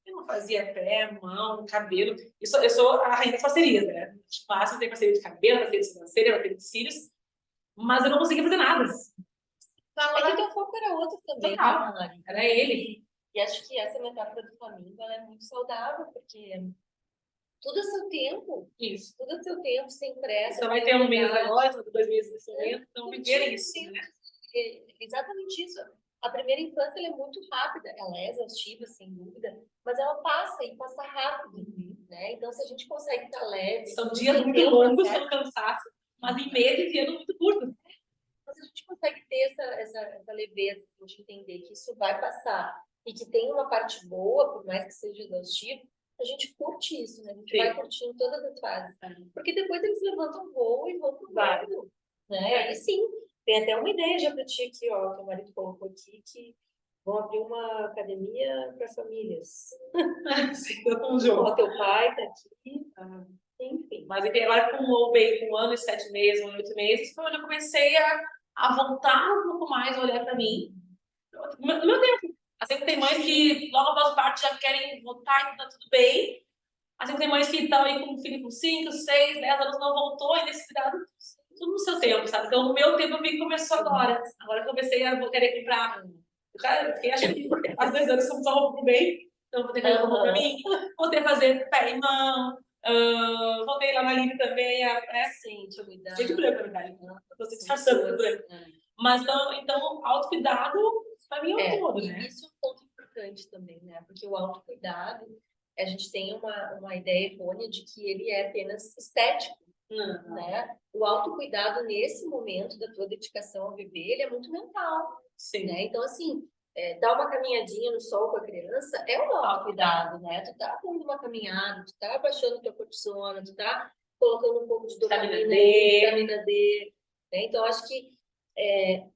eu não fazia pé, mão, cabelo. Eu sou a rainha das parcerias, né? O máximo tem parceria de cabelo, parceria de sobrancelha, parceria de cílios, mas eu não conseguia fazer nada. É que teu foco era outro também, Total. Mari? Era ele. E acho que essa metáfora do Flamengo ela é muito saudável, porque tudo é seu tempo. Isso. Tudo é seu tempo, sem pressa. Só vai ter um mês agora, 2 meses nesse momento, então viver isso, né? Exatamente isso. A primeira infância ela é muito rápida, ela é exaustiva, sem dúvida, mas ela passa e passa rápido, né? Então, se a gente consegue estar leve... São dias muito longos pelo cansaço, mas em meses e anos muito curtos. Mas a gente consegue ter essa leveza, a gente entender que isso vai passar e que tem uma parte boa, por mais que seja exaustivo, a gente curte isso, né? A gente vai curtindo todas as fases. Porque depois eles levantam o voo e vão pro mundo, né? E sim, tem até uma ideia já para ti aqui, ó, que o marido colocou aqui, que vão abrir uma academia para famílias. Sim, um jogo. Ó, teu pai tá aqui, enfim. Mas agora com o bem, com 1 ano e 7 meses, 1 ano e 8 meses, foi onde eu comecei a voltar um pouco mais a olhar para mim. No meu tempo. Assim, tem mães que logo após o parto já querem voltar e tá tudo bem. Assim, tem mães que estão aí com um filho com 5, 6, 10 anos, não voltou ainda esse cuidado. Tudo no seu tempo, sabe? Então, no meu tempo, eu vi que começou agora. Agora que eu comecei a querer comprar. Eu fiquei achando que às 2 anos eu só roupa pro bem. Então, vou ter que fazer roupa pra mim. Vou ter que fazer pé e mão. Voltei lá na Lili também. Sim, te cuidar. Gente branca, na verdade. Tô se disfarçando de branca. Mas, então, autocuidado, pra mim, é todo, né? Isso é um ponto importante também, né? Porque o autocuidado, a gente tem uma ideia errônea de que ele é apenas estético. Né? O autocuidado nesse momento da tua dedicação ao bebê, ele é muito mental. Sim. Né? Então, assim, dar uma caminhadinha no sol com a criança é um autocuidado, né? Tu tá dando uma caminhada, tu tá abaixando tua cortisona, tu tá colocando um pouco de dopamina, vitamina D. Né? Então, acho que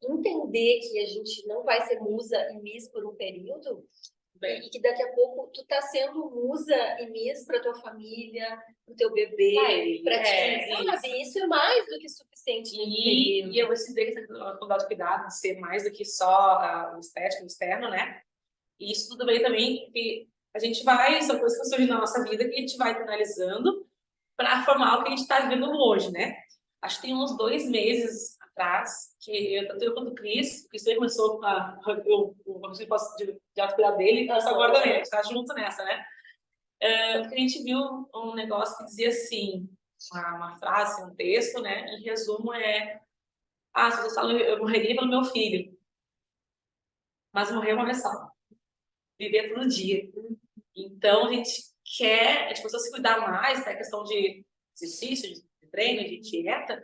entender que a gente não vai ser musa e miss por um período, e que daqui a pouco tu tá sendo musa e miss para tua família, pro teu bebê, para ti, sabe? Isso é mais do que suficiente. E eu vou te dizer que essa quantidade de cuidado de ser mais do que só o estético, o externo, né? E isso tudo bem também, que a gente vai, são coisas que surgem na nossa vida que a gente vai analisando para formar o que a gente está vivendo hoje, né? Acho que tem uns 2 meses atrás, que tanto eu quanto o Cris começou com o de autocuidado dele, só agora também, a gente tá junto nessa, né? Porque a gente viu um negócio que dizia assim, uma frase, um texto, né? Em resumo, Ah, as pessoas falam, eu morreria pelo meu filho. Mas morrer é uma vez só. Viver todo dia. Então, a gente quer as pessoas se cuidar mais, né? A questão de exercício, de treino, de dieta,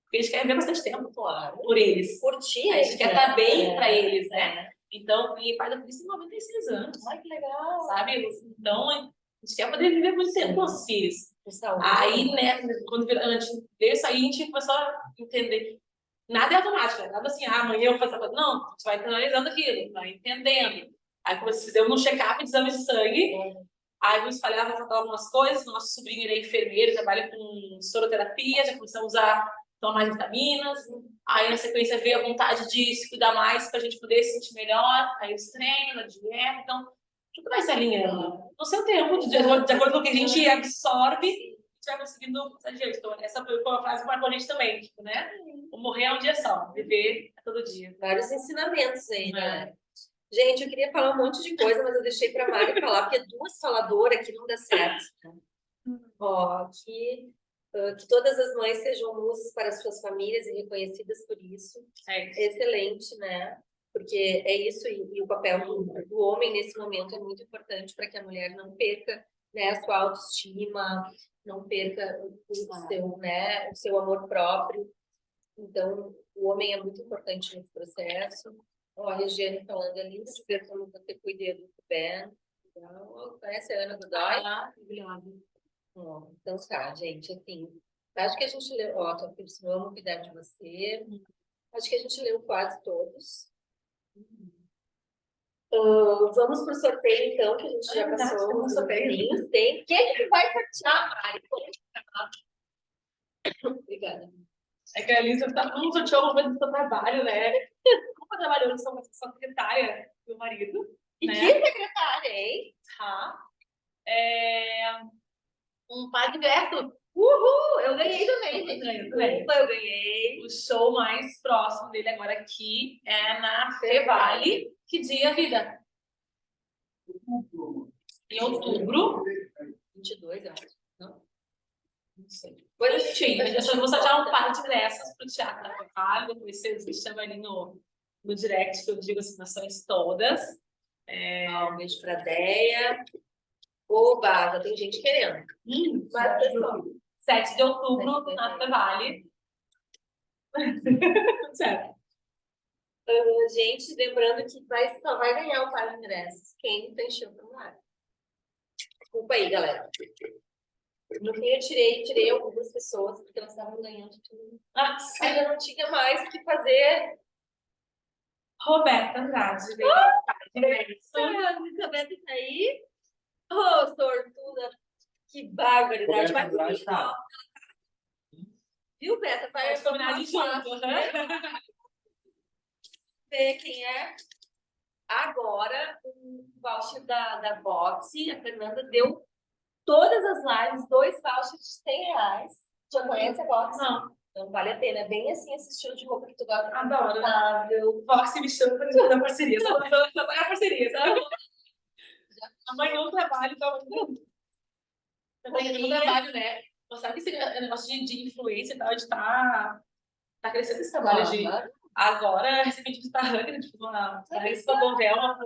porque eles querem ver bastante tempo por eles. Curtir A gente eles, quer né? estar bem para eles, né? Então, e pai da Cris tem 96 anos. Ai, que legal. Sabe? Então, a gente quer poder viver muito tempo com os filhos. Com saúde. Aí, né, quando a gente veio isso aí, a gente começou a entender. Nada é automático, nada assim, amanhã eu vou fazer coisa. Não, a gente vai internalizando aquilo, vai entendendo. Aí fizemos um check-up de exame de sangue, aí nos falhava algumas coisas, nosso sobrinho ele é enfermeiro, trabalha com soroterapia, já começamos a tomar mais vitaminas, aí na sequência veio a vontade de se cuidar mais para a gente poder se sentir melhor, aí os treinos, a dieta, então tudo vai se alinhando. No seu tempo, de acordo com o que a gente absorve, a gente vai conseguindo passar adiante. Então, essa foi uma frase que marcou a gente também, tipo, né? O morrer é um dia só, viver é todo dia. Vários ensinamentos aí, né? Gente, eu queria falar um monte de coisa, mas eu deixei para a Mari falar, porque duas faladoras aqui não dá certo. Ó, que todas as mães sejam musas para as suas famílias e reconhecidas por isso. Excelente, né? Porque é isso, e o papel do homem nesse momento é muito importante para que a mulher não perca, né, a sua autoestima, não perca o seu amor próprio. Então, o homem é muito importante nesse processo. Ó, a Regiane falando ali, de ver como você cuida do Ben. Então, conhece a Ana Godoy? Maravilhosa. Então tá, gente, assim, acho que a gente leu, ó, tua filha ensinou, amo cuidar de você. Acho que a gente leu quase todos. Vamos pro sorteio, então, que a gente já passou os sorteios. Tem. Quem é que vai sortear, Mari? Obrigada. É que a Elisa tá muito sorteou uma coisa do seu trabalho, né? Como trabalhou com uma secretária do marido. E né? que secretária, hein? Tá. Um par de ingresso. Uhul! Eu ganhei também, gente. Também. Eu ganhei. O show mais próximo dele agora aqui é na Fevale. Que dia, vida? Em outubro. 22, eu acho. Não? Não sei. Enfim, eu só vou sortear um par de ingressos pro Teatro da Fevale. Depois vocês me chamam ali no direct que eu digo as nações todas. Um beijo pra Deia. Oba, já tem gente querendo. Mas, pessoal, 7 de outubro, na Fevale. Certo. Gente, lembrando que só vai ganhar o par de ingressos quem preencheu o formulário. Desculpa aí, galera. No fim, eu tirei algumas pessoas, porque elas estavam ganhando tudo. Aí eu não tinha mais o que fazer. Roberta Andrade. Roberta tá aí. Ô, sortuda. Que barbaridade. Vai comigo. Tá. Viu, Beta? Vai combinar de junto. Ver quem é. Agora, o voucher da Boxe, a Fernanda deu todas as lives, 2 vouchers de 100 reais. Já conhece a Boxe? Não. Então vale a pena. É bem assim esse estilo de roupa que tu gosta. Adoro. Boxe me chama para fazer parceria. Só pagar parceria, sabe? Amanhã eu trabalho, amanhã eu trabalho, né? Você sabe que esse negócio de influência e tal, de tá crescendo esse trabalho de... Agora, recentemente, de Tarranga, tipo, uma novela,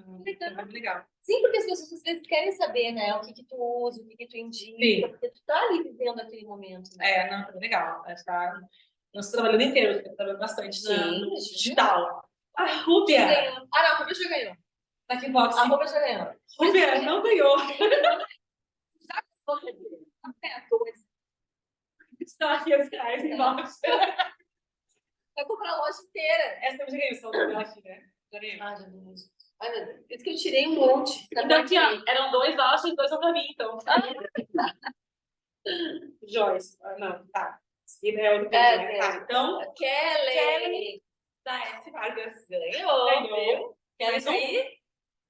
muito legal. Sim, porque as pessoas às vezes querem saber, né, o que tu usa, o que tu indica, porque tu tá ali vivendo aquele momento. Né? Não, foi legal. A gente tá... Nós estamos trabalhando inteiro, trabalhando bastante no digital. A Rúbia! Não, a Rúbia já ganhou. Da Kickbox. A Rúbia já ganhou. Rúbia não ganhou. Está aqui as reais embaixo. Vai comprar a loja inteira. Essa eu já ganhei, só do aqui, né? Já ganhei. Já ganhei. Ai, meu Deus. Por isso que eu tirei um monte. Então aqui, ó, eram 2 vouchers, 2 são pra mim, então. Joyce. Não, tá. E é outro tá. Então, Kelly da S. Vargas. Ganhou. Quer sair?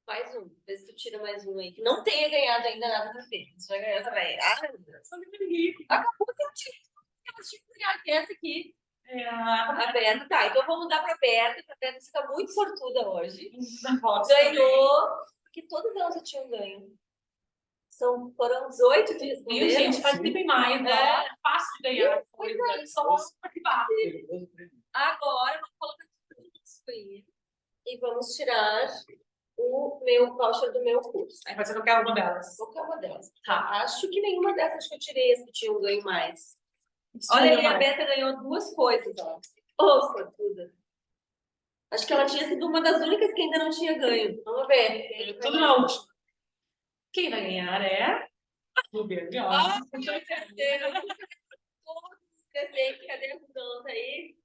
Mais um. Vê se tu tira mais um aí. Que não tenha ganhado ainda nada pra Fê. Você vai ganhar também. Meu Deus. Acabou de sentir. Ela tinha que ganhar essa aqui. A Berta, tá. Então vamos mudar pra Berta. A Berta fica muito sortuda hoje. Ganhou. Porque todas elas já tinham ganho. Foram 18 que responderam. Gente, participem mais. É fácil de ganhar coisa. Só participar. Agora, vamos colocar tudo isso aí. E vamos tirar o meu voucher do meu curso. Aí pode ser qualquer uma delas. Qualquer uma delas. Tá. Acho que nenhuma dessas que eu tirei as que tinham ganho mais. Olha Olha aí, aí, a Beta ganhou 2 coisas, ó. Ô, sortuda. Acho que ela tinha sido uma das únicas que ainda não tinha ganho. Vamos ver. Tudo na última. Quem vai ganhar é a Rubia. Ah, com certeza. Todos escrever, cadê a mudança aí?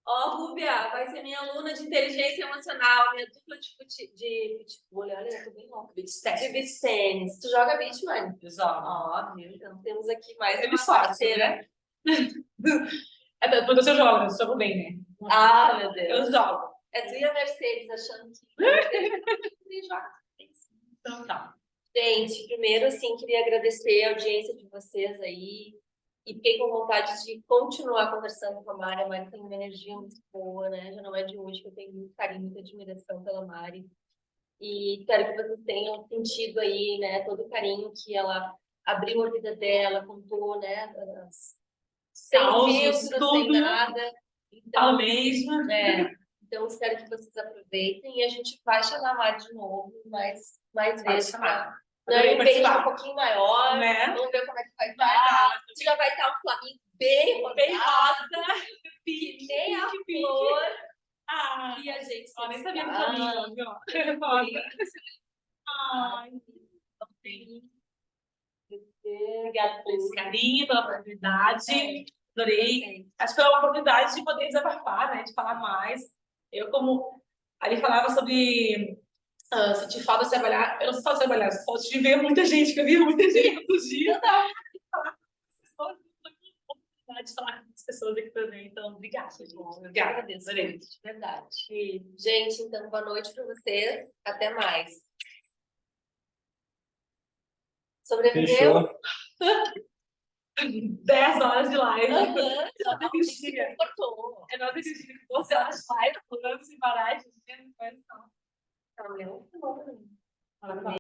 Ó, Rúbia, vai ser minha aluna de inteligência emocional, minha dupla de futebol. Olha, eu tô bem louca. De beach tênis. Tu joga beach, mano? Exato. Ó, viu? Então temos aqui mais Ele uma faz, parceira. né? Porque você joga, você joga bem, né? Ah, meu Eu Deus. jogo. É tu e a Mercedes achando que joga. Então tá. Gente, primeiro, assim, queria agradecer a audiência de vocês aí. E fiquei com vontade de continuar conversando com a Mari. A Mari tem uma energia muito boa, né? Já não é de hoje que eu tenho muito carinho, muita admiração pela Mari. E espero que vocês tenham sentido aí, né? Todo o carinho que ela abriu a vida dela, contou, né? Sem Causos, filtro, tudo. sem nada. Fala Então, mesmo. então, espero que vocês aproveitem. E a gente vai chamar a Mari de novo, mais Pode vezes. chamar. Né? Adorei Um beijo participar. um pouquinho maior. Né? Vamos ver como é que vai Vai estar. dar. Já vai estar um Flamingo bem rosado, Bem rosa. que nem a Pique. flor. Ah, E a gente ó, nem sabia do está. caminho, viu? Rosa. Ai, obrigada por esse carinho, pela oportunidade. Adorei. Acho que foi uma oportunidade de poder desabafar, né? De falar mais. Eu, como ali falava sobre sentir falta de trabalhar, eu não sei falta de trabalhar, eu falta de ver muita gente, que eu via muita gente todos os dias. Falar com as pessoas, de falar com as pessoas aqui também. Então, obrigada, gente. Obrigada. Agradeço, Adorei. de verdade. Gente, então, boa noite para vocês. Até mais. Sobreviveu? Fechou. 10 horas de live. Aham. Nossa, Cristina. Cortou. É nossa Cristina, que você acha live, falando sem parar, gente, não faz não. Tá, meu.